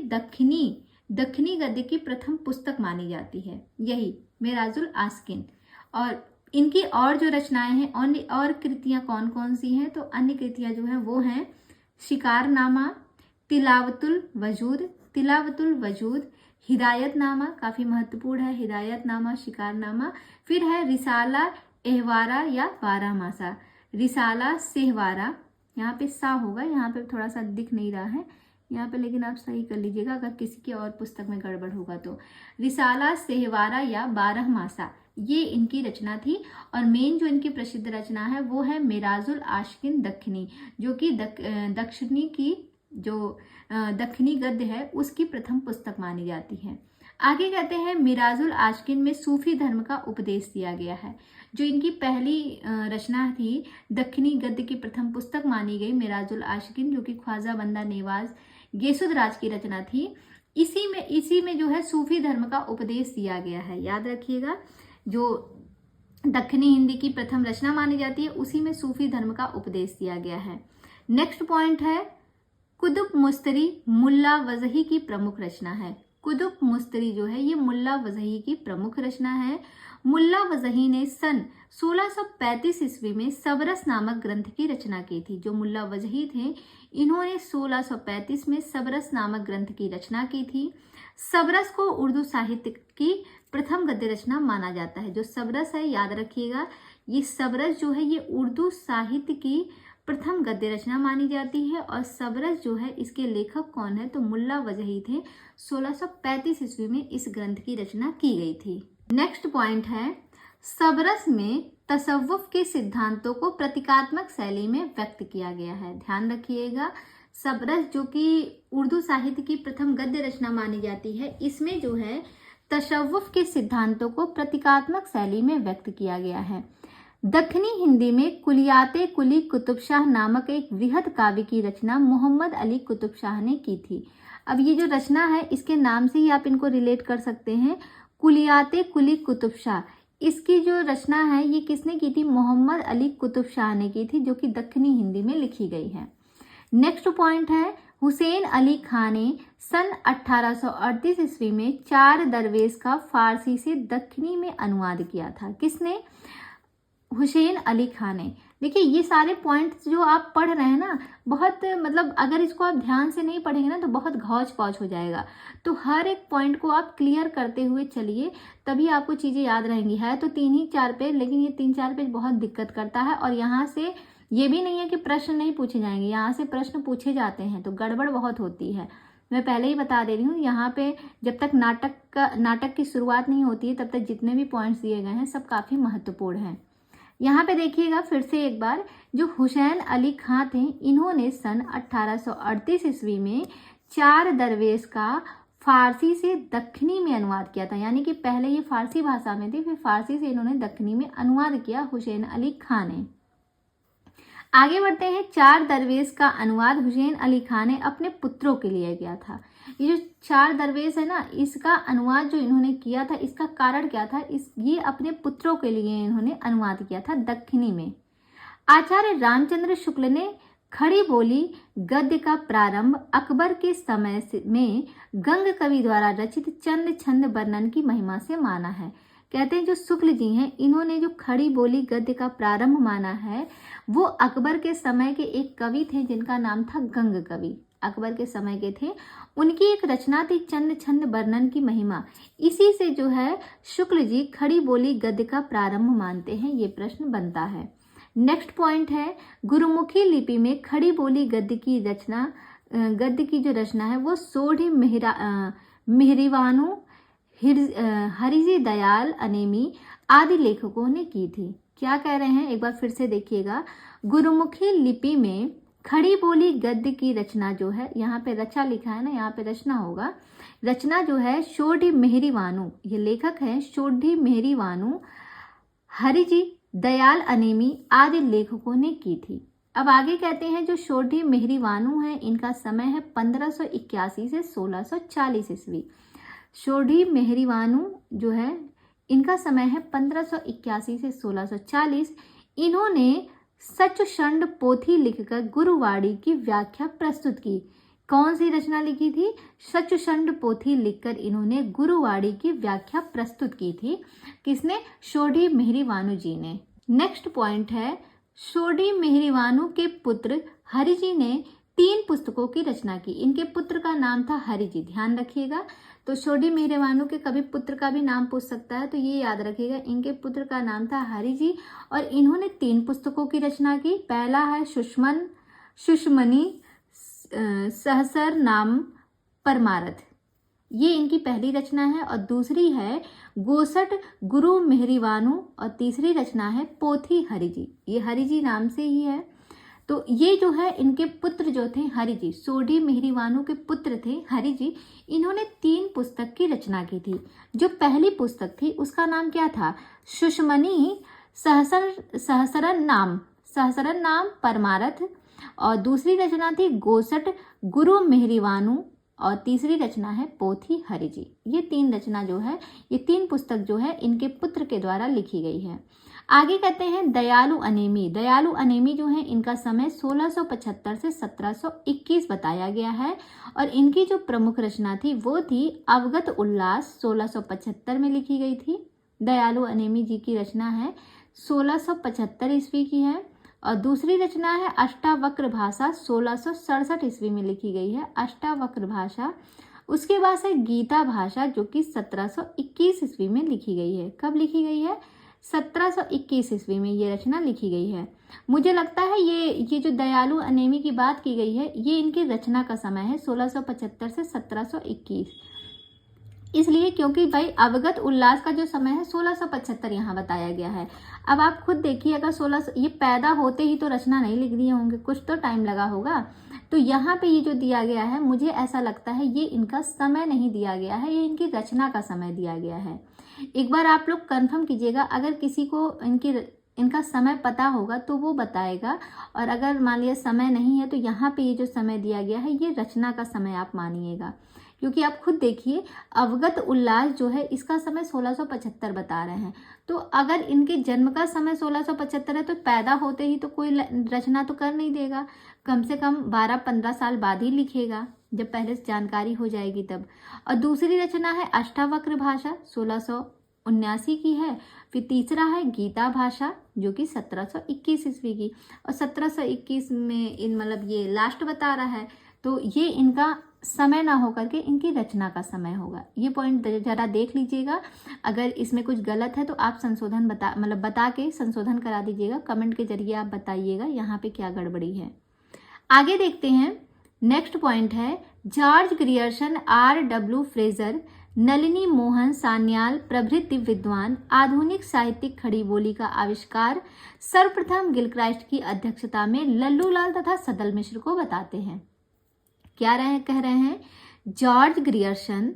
दक्षिणी गद्य की प्रथम पुस्तक मानी जाती है, यही मिराजुल आशकिन। और इनकी और जो रचनाएं हैं और कृतियां कौन कौन सी हैं? तो अन्य कृतियां जो हैं वो हैं शिकारनामा, तिलावतुल वजूद, हिदायतनामा, काफी महत्वपूर्ण है हिदायतनामा, शिकारनामा। फिर है रिसाला एहवारा या बारहमासा, रिसाला सेहवारा, यहाँ पे सा होगा, यहाँ पे थोड़ा सा दिख नहीं रहा है यहाँ पे, लेकिन आप सही कर लीजिएगा अगर किसी की और पुस्तक में गड़बड़ होगा तो। रिसाला सेहवारा या बारहमासा ये इनकी रचना थी। और मेन जो इनकी प्रसिद्ध रचना है वो है मिराजुल आशकिन दक्षिणी, जो कि दक्षिणी की जो दक्षिणी गद्य है उसकी प्रथम पुस्तक मानी जाती है। आगे कहते हैं, मिराजुल आशकिन में सूफी धर्म का उपदेश दिया गया है। जो इनकी पहली रचना थी, दक्षिणी गद्य की प्रथम पुस्तक मानी गई मिराजुल आशकिन, जो कि ख्वाजा बंदा नेवाज गेसुदराज की रचना थी। इसी में जो है सूफी धर्म का उपदेश दिया गया है। याद रखिएगा, जो दक्षिणी हिंदी की प्रथम रचना मानी जाती है उसी में सूफी धर्म का उपदेश दिया गया है। नेक्स्ट पॉइंट है, कुतुब मुस्तरी मुल्ला वजही की प्रमुख रचना है। कुतुब मुस्तरी जो है ये मुल्ला वजही की प्रमुख रचना है। मुल्ला वजही ने सन 1635 ईस्वी में सबरस नामक ग्रंथ की रचना की थी। जो मुल्ला वजही थे इन्होंने 1635 में सबरस नामक ग्रंथ की रचना की थी। सबरस को उर्दू साहित्य की प्रथम गद्य रचना माना जाता है। जो सबरस है याद रखिएगा, ये सबरस जो है ये उर्दू साहित्य की प्रथम गद्य रचना मानी जाती है। और सबरस जो है इसके लेखक कौन है, तो मुल्ला वजही थे। 1635 ईस्वी में इस ग्रंथ की रचना की गई थी। नेक्स्ट पॉइंट है, सबरस में तसव्वुफ के सिद्धांतों को प्रतीकात्मक शैली में व्यक्त किया गया है। ध्यान रखिएगा, सबरस जो कि उर्दू साहित्य की प्रथम गद्य रचना मानी जाती है, इसमें जो है तसव्वुफ के सिद्धांतों को प्रतीकात्मक शैली में व्यक्त किया गया है। दक्षिणी हिंदी में कुलियाते कुली कुतुब शाह नामक एक वृहद काव्य की रचना मोहम्मद अली कुतुब शाह ने की थी। अब ये जो रचना है इसके नाम से ही आप इनको रिलेट कर सकते हैं, कुलियाते कुली कुतुब शाह। इसकी जो रचना है ये किसने की थी, मोहम्मद अली कुतुब शाह ने की थी, जो कि दक्षिणी हिंदी में लिखी गई है। नेक्स्ट पॉइंट है, हुसैन अली खां ने सन 1838 ईस्वी में 4 दरवेश का फारसी से दक्षिणी में अनुवाद किया था। किसने, हुसैन अली खां ने। देखिए ये सारे पॉइंट्स जो आप पढ़ रहे हैं ना, बहुत मतलब अगर इसको आप ध्यान से नहीं पढ़ेंगे ना तो बहुत घौच पौच हो जाएगा। तो हर एक पॉइंट को आप क्लियर करते हुए चलिए, तभी आपको चीज़ें याद रहेंगी। है तो 3 ही 4 पेज, लेकिन ये 3-4 पेज बहुत दिक्कत करता है। और यहाँ से ये भी नहीं है कि प्रश्न नहीं पूछे जाएंगे, यहाँ से प्रश्न पूछे जाते हैं, तो गड़बड़ बहुत होती है। मैं पहले ही बता दे रही हूँ, यहाँ पे जब तक नाटक की शुरुआत नहीं होती है तब तक जितने भी पॉइंट्स दिए गए हैं सब काफ़ी महत्वपूर्ण हैं। यहाँ पे देखिएगा फिर से एक बार, जो हुसैन अली खां थे इन्होंने सन 1838 ईस्वी में 4 दरवेश का फारसी से दक्षिणी में अनुवाद किया था। यानी कि पहले ये फारसी भाषा में थी, फिर फारसी से इन्होंने दक्षिणी में अनुवाद किया हुसैन अली खां ने। आगे बढ़ते हैं, 4 दरवेश का अनुवाद हुसैन अली खां ने अपने पुत्रों के लिए किया था। ये जो 4 दरवेश है ना, इसका अनुवाद जो इन्होंने किया था, इसका कारण क्या था, ये अपने पुत्रों के लिए इन्होंने अनुवाद किया था दक्षिणी में। आचार्य रामचंद्र शुक्ल ने खड़ी बोली गद्य का प्रारंभ अकबर के समय में गंग कवि द्वारा रचित चंद छंद वर्णन की महिमा से माना है। कहते हैं जो शुक्ल जी हैं, इन्होंने जो खड़ी बोली गद्य का प्रारंभ माना है वो अकबर के समय के एक कवि थे जिनका नाम था गंग कवि। अकबर के समय के थे, उनकी एक रचना थी चंद छंद वर्णन की महिमा। इसी से जो है शुक्ल जी खड़ी बोली गद्य का प्रारंभ मानते हैं। ये प्रश्न बनता है। नेक्स्ट पॉइंट है, गुरुमुखी लिपि में खड़ी बोली गद्य की जो रचना है वो सोढ़ी मेहरीवानु हरिजी दयाल अनेमी आदि लेखकों ने की थी। क्या कह रहे हैं, एक बार फिर से देखिएगा। गुरुमुखी लिपि में खड़ी बोली गद्य की रचना जो है, यहाँ पे रचा लिखा है ना, यहाँ पे रचना होगा। रचना जो है सोढ़ी मेहरीवानु, ये लेखक हैं सोढ़ी मेहरीवानु हरिजी दयाल अनेमी आदि लेखकों ने की थी। अब आगे कहते हैं जो सोढ़ी मेहरीवानु है इनका समय है 1581 से 1640 ईस्वी। सोढ़ी मेहरीवानु जो है इनका समय है 1581 से 1640। इन्होंने सचुषंड पोथी लिखकर गुरुवाणी की व्याख्या प्रस्तुत की। कौन सी रचना लिखी थी, सचुषंड पोथी लिखकर इन्होंने गुरुवाणी की व्याख्या प्रस्तुत की थी। किसने, सोढ़ी मेहरीवानु जी ने। नेक्स्ट पॉइंट है, सोढ़ी मेहरीवानु के पुत्र हरिजी ने 3 पुस्तकों की रचना की। इनके पुत्र का नाम था हरिजी, ध्यान रखिएगा। तो सोढ़ी मेहरीवानु के कभी पुत्र का भी नाम पूछ सकता है, तो ये याद रखिएगा, इनके पुत्र का नाम था हरिजी और इन्होंने 3 पुस्तकों की रचना की। पहला है सुषमनी सहसर नाम परमारथ, ये इनकी पहली रचना है। और दूसरी है गोसट गुरु मेहरीवानु और तीसरी रचना है पोथी हरिजी, ये हरिजी नाम से ही है। तो ये जो है इनके पुत्र जो थे हरिजी, सोढ़ी मेहरीवानु के पुत्र थे हरिजी, इन्होंने 3 पुस्तक की रचना की थी। जो पहली पुस्तक थी उसका नाम क्या था, सुषमनी सहसरन नाम परमारथ, और दूसरी रचना थी गोसट गुरु मेहरीवानु और तीसरी रचना है पोथी हरिजी। ये 3 रचना जो है, ये 3 पुस्तक जो है इनके पुत्र के द्वारा लिखी गई है। आगे कहते हैं दयालु अनेमी जो है इनका समय 1675 से 1721 बताया गया है। और इनकी जो प्रमुख रचना थी वो थी अवगत उल्लास, 1675 में लिखी गई थी। दयालु अनेमी जी की रचना है 1675 ईस्वी की है। और दूसरी रचना है अष्टावक्र भाषा, 1667 ईस्वी में लिखी गई है अष्टावक्र भाषा। उसके बाद है गीता भाषा जो कि 1721 ईस्वी में लिखी गई है। कब लिखी गई है, 1721 ईस्वी में ये रचना लिखी गई है। मुझे लगता है ये जो दयालु अनेमी की बात की गई है, ये इनकी रचना का समय है 1675 से 1721, इसलिए क्योंकि भाई अवगत उल्लास का जो समय है 1675 यहाँ बताया गया है। अब आप खुद देखिए, अगर 16 ये पैदा होते ही तो रचना नहीं लिख दिए होंगे, कुछ तो टाइम लगा होगा। तो यहाँ पे ये जो दिया गया है, मुझे ऐसा लगता है ये इनका समय नहीं दिया गया है, ये इनकी रचना का समय दिया गया है। एक बार आप लोग कंफर्म कीजिएगा, अगर किसी को इनका समय पता होगा तो वो बताएगा, और अगर मान लिया समय नहीं है तो यहाँ पे ये जो समय दिया गया है ये रचना का समय आप मानिएगा, क्योंकि आप खुद देखिए अवगत उल्लास जो है इसका समय 1675 बता रहे हैं। तो अगर इनके जन्म का समय 1675 है तो पैदा होते ही तो कोई रचना तो कर नहीं देगा, कम से कम 12-15 साल बाद ही लिखेगा, जब पहले से जानकारी हो जाएगी तब। और दूसरी रचना है अष्टावक्र भाषा, 1679 की है। फिर तीसरा है गीता भाषा जो कि 1721 ईस्वी की, और 1721 में इन मतलब ये लास्ट बता रहा है, तो ये इनका समय ना होकर के इनकी रचना का समय होगा। ये पॉइंट जरा देख लीजिएगा, अगर इसमें कुछ गलत है तो आप संशोधन बता के संशोधन करा दीजिएगा, कमेंट के जरिए आप बताइएगा यहाँ पे क्या गड़बड़ी है। आगे देखते हैं, नेक्स्ट पॉइंट है George Grierson, R.W. Fraser, Nalini Mohan Sanyal प्रभृति विद्वान आधुनिक साहित्यिक खड़ी बोली का आविष्कार सर्वप्रथम गिलक्राइस्ट की अध्यक्षता में लल्लूलाल तथा सदल मिश्र को बताते हैं। क्या कह रहे हैं, George Grierson,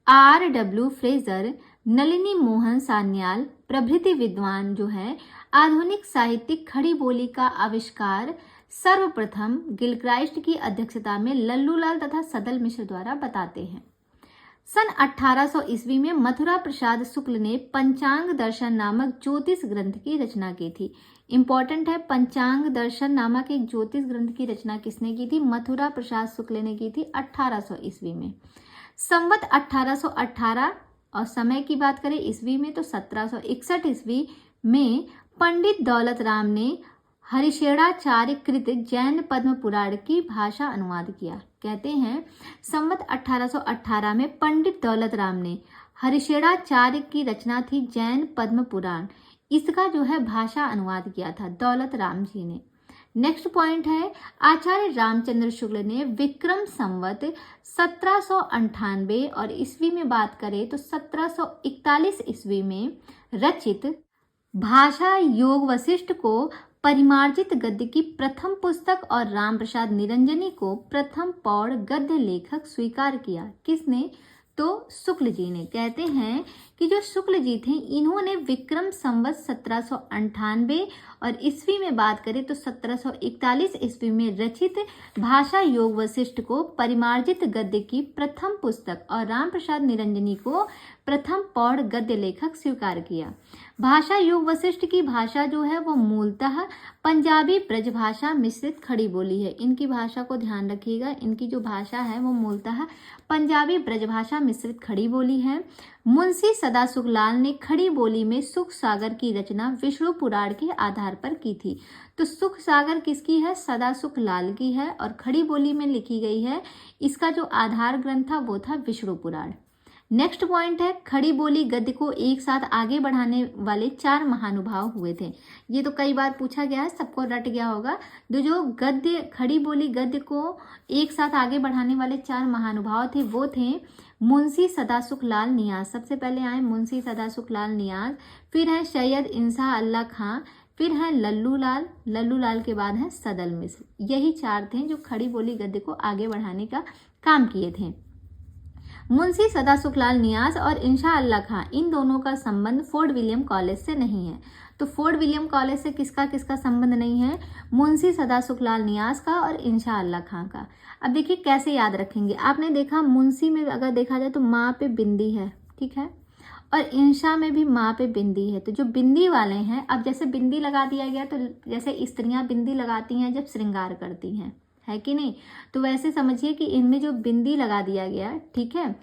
R.W. Fraser, Nalini Mohan Sanyal प्रभृति विद्वान जो है आधुनिक साहित्यिक खड़ी बोली का आविष्कार सर्वप्रथम गिलक्राइस्ट की अध्यक्षता में लल्लूलाल तथा सदल मिश्र द्वारा बताते हैं। सन 1800 ईस्वी में मथुरा प्रसाद शुक्ल ने पंचांग दर्शन नामक ज्योतिष ग्रंथ की रचना की थी। इंपॉर्टेंट है, पंचांग दर्शन नामक एक ज्योतिष ग्रंथ की रचना किसने की थी? मथुरा प्रसाद शुक्ल ने की थी 1800 ईस्वी में। संवत 1818 और समय की बात करें ईस्वी में तो 1761 ईस्वी में पंडित दौलत राम ने हरिषेणाचार्य कृत जैन पद्म पुराण की भाषा अनुवाद किया। कहते हैं संवत 1818 में पंडित दौलत राम ने हरिषेणाचार्य की रचना थी जैन पद्म पुराण, इसका जो है भाषा अनुवाद किया था दौलत राम जी ने। नेक्स्ट पॉइंट है आचार्य रामचंद्र शुक्ल ने विक्रम संवत 1798 और ईस्वी में बात करें तो 1741 ईस्वी में रचित भाषा योग वशिष्ठ को परिमार्जित गद्य की प्रथम पुस्तक और राम प्रसाद निरंजनी को प्रथम पौड़ गद्य लेखक स्वीकार किया। किसने? तो शुक्ल जी ने। कहते हैं कि जो शुक्ल जी थे इन्होंने विक्रम संवत 1798 और ईस्वी में बात करें तो 1741 ईस्वी में रचित भाषा योग वशिष्ठ को परिमार्जित गद्य की प्रथम पुस्तक और राम प्रसाद निरंजनी को प्रथम पौड़ गद्य लेखक स्वीकार किया। भाषा योग वशिष्ठ की भाषा जो है वो मूलतः पंजाबी ब्रजभाषा मिश्रित खड़ी बोली है। इनकी भाषा को ध्यान रखिएगा, इनकी जो भाषा है वो मूलतः पंजाबी ब्रजभाषा मिश्रित खड़ी बोली है। मुंशी सदासुख लाल ने खड़ी बोली में सुख सागर की रचना विष्णु पुराण के आधार पर की थी। तो सुख सागर किसकी है? सदासुख लाल की है और खड़ी बोली में लिखी गई है। इसका जो आधार ग्रंथ था वो था विष्णु पुराण। नेक्स्ट पॉइंट है खड़ी बोली गद्य को एक साथ आगे बढ़ाने वाले 4 महानुभाव हुए थे। ये तो कई बार पूछा गया है, सबको रट गया होगा। जो गद्य खड़ी बोली गद्य को एक साथ आगे बढ़ाने वाले 4 महानुभाव थे वो थे मुंशी सदासुख लाल नियाज। सबसे पहले आए मुंशी सदासुख लाल नियाज, फिर है सैयद इंसा अल्लाह खां, फिर है लल्लू लाल के बाद है सदल मिश्र। यही 4 थे जो खड़ी बोली गद्य को आगे बढ़ाने का काम किए थे। मुंशी सदासुख लाल नियाज और इंशा अल्लाह खां इन दोनों का संबंध फोर्ट विलियम कॉलेज से नहीं है। तो फोर्ट विलियम कॉलेज से किसका किसका संबंध नहीं है? मुंशी सदासुख लाल नियाज का और इंशा अल्लाह खां का। अब देखिए कैसे याद रखेंगे। आपने देखा मुंशी में अगर देखा जाए तो माँ पे बिंदी है, ठीक है, और इंशा में भी माँ पे बिंदी है। तो जो बिंदी वाले हैं, अब जैसे बिंदी लगा दिया गया तो जैसे स्त्रियां बिंदी लगाती हैं जब श्रृंगार करती हैं, है कि नहीं, तो वैसे समझिए कि इनमें जो बिंदी लगा दिया गया, ठीक है,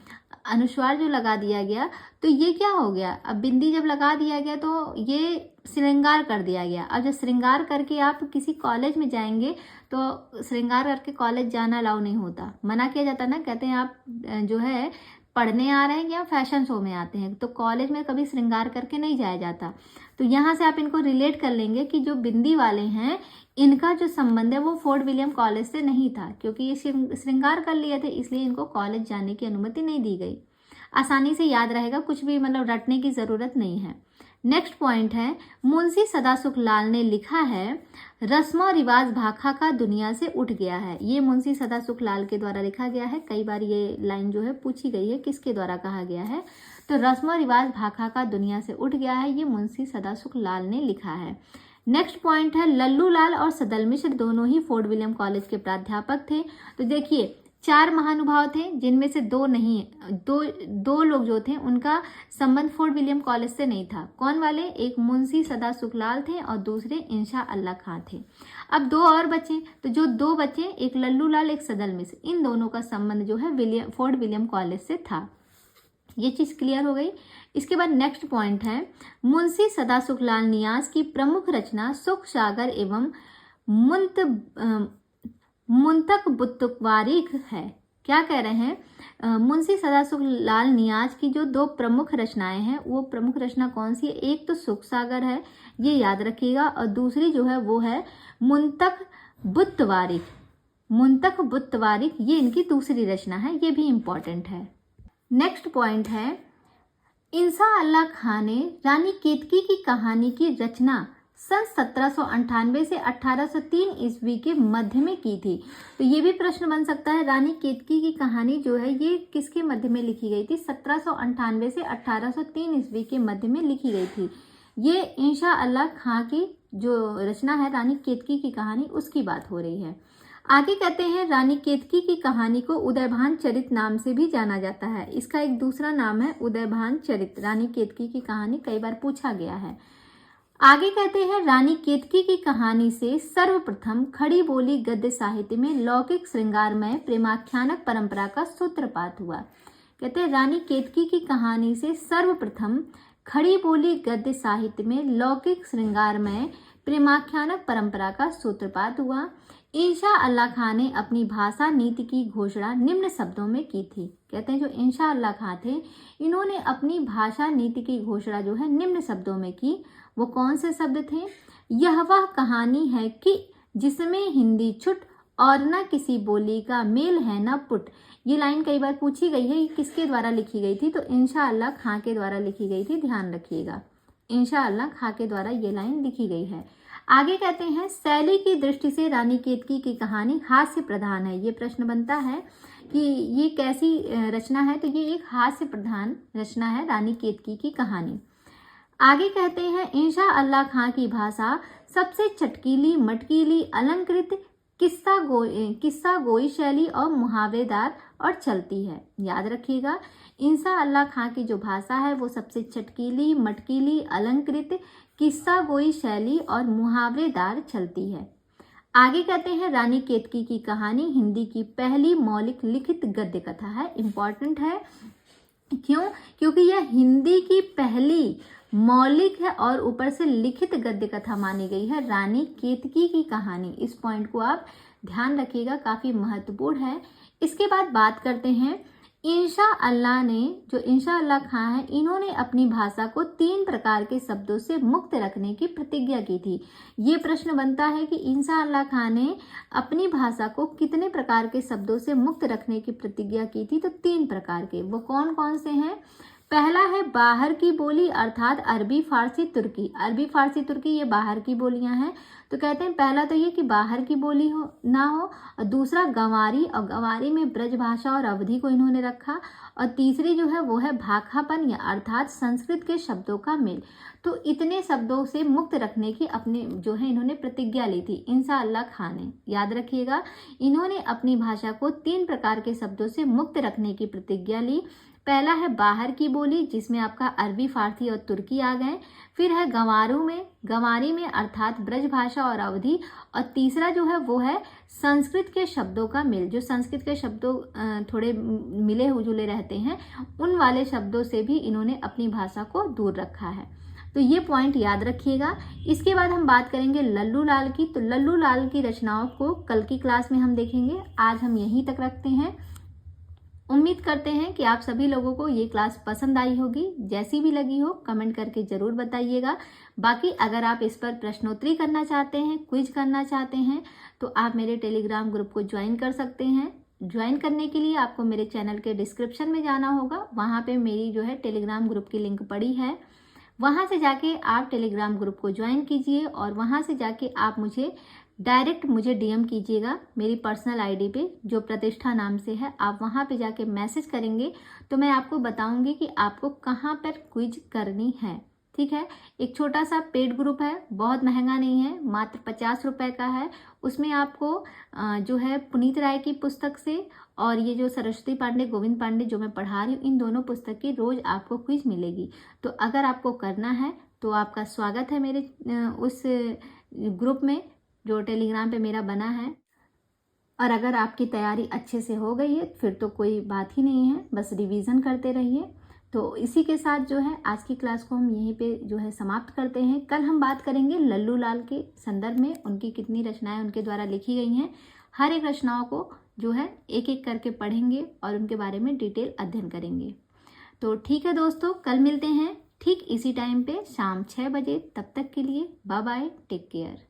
अनुस्वार जो लगा दिया गया, तो ये क्या हो गया? अब बिंदी जब लगा दिया गया तो ये श्रृंगार कर दिया गया। अब जब श्रृंगार करके आप किसी कॉलेज में जाएंगे तो श्रृंगार करके कॉलेज जाना अलाउ नहीं होता, मना किया जाता ना। कहते हैं आप जो है पढ़ने आ रहे हैं या फैशन शो में आते हैं, तो कॉलेज में कभी श्रृंगार करके नहीं जाया जाता। तो यहाँ से आप इनको रिलेट कर लेंगे कि जो बिंदी वाले हैं इनका जो संबंध है वो फोर्ट विलियम कॉलेज से नहीं था, क्योंकि ये श्रृंगार कर लिए थे, इसलिए इनको कॉलेज जाने की अनुमति नहीं दी गई। आसानी से याद रहेगा, कुछ भी मतलब रटने की ज़रूरत नहीं है। नेक्स्ट पॉइंट है, मुंशी सदासुख लाल ने लिखा है रस्म रिवाज भाखा का दुनिया से उठ गया है। ये मुंशी सदासुख लाल के द्वारा लिखा गया है। कई बार ये लाइन जो है पूछी गई है किसके द्वारा कहा गया है, तो रस्म रिवाज भाखा का दुनिया से उठ गया है, ये मुंशी सदासुख लाल ने लिखा है। नेक्स्ट पॉइंट है, लल्लू लाल और सदल मिश्र दोनों ही फोर्ट विलियम कॉलेज के प्राध्यापक थे। तो देखिए 4 महानुभाव थे, जिनमें से 2 नहीं, दो लोग जो थे उनका संबंध फोर्ट विलियम कॉलेज से नहीं था। कौन वाले? एक मुंशी सदासुख लाल थे और दूसरे इंशा अल्लाह खां थे। अब 2 और बचे, तो जो 2 बचे, एक लल्लू लाल एक सदल मिश्र, इन दोनों का संबंध जो है फोर्ट विलियम कॉलेज से था। ये चीज़ क्लियर हो गई। इसके बाद नेक्स्ट पॉइंट है, मुंशी सदासुख लाल नियाज की प्रमुख रचना सुख सागर एवं मुंतक बुत्तवारिक है। क्या कह रहे हैं? मुंशी सदासुख लाल नियाज की जो 2 प्रमुख रचनाएं हैं, वो प्रमुख रचना कौन सी है? एक तो सुख सागर है, ये याद रखिएगा, और दूसरी जो है वो है मुंतक बुत्तवारिक। मुंतक बुत्तवारिक ये इनकी दूसरी रचना है, ये भी इम्पॉर्टेंट है। नेक्स्ट पॉइंट है, इंशा अल्लाह खां ने रानी केतकी की कहानी की रचना सन 1798 से 1803 ईस्वी के मध्य में की थी। तो ये भी प्रश्न बन सकता है, रानी केतकी की कहानी जो है ये किसके मध्य में लिखी गई थी? 1798 से 1803 ईस्वी के मध्य में लिखी गई थी। ये इंशा अल्लाह खां की जो रचना है रानी केतकी की कहानी, उसकी बात हो रही है। आगे कहते हैं, रानी केतकी की कहानी को उदयभान चरित नाम से भी जाना जाता है। इसका एक दूसरा नाम है उदयभान चरित। रानी केतकी की कहानी कई बार पूछा गया है। आगे कहते हैं, रानी केतकी की कहानी से सर्वप्रथम खड़ी बोली गद्य साहित्य में लौकिक श्रृंगारमय प्रेमाख्यानक परंपरा का सूत्रपात हुआ। कहते हैं, रानी केतकी की कहानी से सर्वप्रथम खड़ी बोली गद्य साहित्य में लौकिक श्रृंगारमय प्रेमाख्यानक परंपरा का सूत्रपात हुआ। इंशा अल्लाह खां ने अपनी भाषा नीति की घोषणा निम्न शब्दों में की थी। कहते हैं जो इंशा अल्लाह खां थे, इन्होंने अपनी भाषा नीति की घोषणा जो है निम्न शब्दों में की। वो कौन से शब्द थे? यह वह कहानी है कि जिसमें हिंदी छुट और न किसी बोली का मेल है न पुट। ये लाइन कई बार पूछी गई है, ये किसके द्वारा लिखी गई थी? तो इंशा अल्लाह खां के द्वारा लिखी गई थी, ध्यान रखिएगा। इंशा अल्लाह खां के द्वारा ये लाइन लिखी गई है। आगे कहते हैं, शैली की दृष्टि से रानी केतकी की कहानी हास्य प्रधान है। ये प्रश्न बनता है कि ये कैसी रचना है? तो ये एक हास्य प्रधान रचना है रानी केतकी की कहानी। आगे कहते हैं, इंशा अल्लाह खां की भाषा सबसे चटकीली, मटकीली, अलंकृत, किस्सा गोई शैली और मुहावरेदार और चलती है। याद रखिएगा, इंशा अल्लाह खां की जो भाषा है वो सबसे चटकीली, मटकीली, अलंकृत, किस्सा गोई शैली और मुहावरेदार चलती है। आगे कहते हैं, रानी केतकी की कहानी हिंदी की पहली मौलिक लिखित गद्य कथा है। इम्पॉर्टेंट है, क्यों? क्योंकि यह हिंदी की पहली मौलिक है और ऊपर से लिखित गद्य कथा मानी गई है रानी केतकी की कहानी। इस पॉइंट को आप ध्यान रखिएगा, काफी महत्वपूर्ण है। इसके बाद बात करते हैं, इंशा अल्लाह खां है, इन्होंने अपनी भाषा को 3 प्रकार के शब्दों से मुक्त रखने की प्रतिज्ञा की थी। ये प्रश्न बनता है कि इंशा अल्लाह खां ने अपनी भाषा को कितने प्रकार के शब्दों से मुक्त रखने की प्रतिज्ञा की थी? तो 3 प्रकार के। वो कौन कौन से हैं? पहला है बाहर की बोली, अर्थात अरबी, फारसी, तुर्की। अरबी, फारसी, तुर्की ये बाहर की बोलियां हैं। तो कहते हैं पहला तो ये कि बाहर की बोली ना हो, और दूसरा गंवारी, और गंवारी में ब्रज भाषा और अवधी को इन्होंने रखा, और तीसरी जो है वो है भाखापन, या अर्थात संस्कृत के शब्दों का मेल। तो इतने शब्दों से मुक्त रखने की अपने जो है इन्होंने प्रतिज्ञा ली थी इंशा अल्लाह खां ने। याद रखिएगा, इन्होंने अपनी भाषा को 3 प्रकार के शब्दों से मुक्त रखने की प्रतिज्ञा ली। पहला है बाहर की बोली, जिसमें आपका अरबी, फारसी और तुर्की आ गए। फिर है गंवारी में अर्थात ब्रज भाषा और अवधी, और तीसरा जो है वो है संस्कृत के शब्दों का मेल। जो संस्कृत के शब्दों थोड़े मिले जुले रहते हैं, उन वाले शब्दों से भी इन्होंने अपनी भाषा को दूर रखा है। तो ये पॉइंट याद रखिएगा। इसके बाद हम बात करेंगे लल्लू लाल की। तो लल्लू लाल की रचनाओं को कल की क्लास में हम देखेंगे। आज हम यहीं तक रखते हैं। उम्मीद करते हैं कि आप सभी लोगों को ये क्लास पसंद आई होगी। जैसी भी लगी हो कमेंट करके ज़रूर बताइएगा। बाकी अगर आप इस पर प्रश्नोत्तरी करना चाहते हैं, क्विज करना चाहते हैं, तो आप मेरे टेलीग्राम ग्रुप को ज्वाइन कर सकते हैं। ज्वाइन करने के लिए आपको मेरे चैनल के डिस्क्रिप्शन में जाना होगा। वहाँ पे मेरी जो है टेलीग्राम ग्रुप की लिंक पड़ी है। वहाँ से जाके आप टेलीग्राम ग्रुप को ज्वाइन कीजिए और वहाँ से जाके आप डायरेक्ट मुझे डीएम कीजिएगा मेरी पर्सनल आईडी पे, जो प्रतिष्ठा नाम से है। आप वहाँ पे जाके मैसेज करेंगे तो मैं आपको बताऊंगी कि आपको कहाँ पर क्विज करनी है। ठीक है, एक छोटा सा पेड ग्रुप है, बहुत महंगा नहीं है, मात्र 50 रुपए का है। उसमें आपको जो है पुनीत राय की पुस्तक से और ये जो सरस्वती पांडे, गोविंद पांडे जो मैं पढ़ा रही हूँ, इन दोनों पुस्तक की रोज आपको क्विज मिलेगी। तो अगर आपको करना है तो आपका स्वागत है मेरे उस ग्रुप में जो टेलीग्राम पे मेरा बना है। और अगर आपकी तैयारी अच्छे से हो गई है फिर तो कोई बात ही नहीं है, बस रिवीजन करते रहिए। तो इसी के साथ जो है आज की क्लास को हम यहीं पे जो है समाप्त करते हैं। कल हम बात करेंगे लल्लू लाल के संदर्भ में, उनकी कितनी रचनाएं उनके द्वारा लिखी गई हैं। हर एक रचनाओं को जो है एक एक करके पढ़ेंगे और उनके बारे में डिटेल अध्ययन करेंगे। तो ठीक है दोस्तों, कल मिलते हैं ठीक इसी टाइम पे शाम 6 बजे। तब तक के लिए बाय बाय, टेक केयर।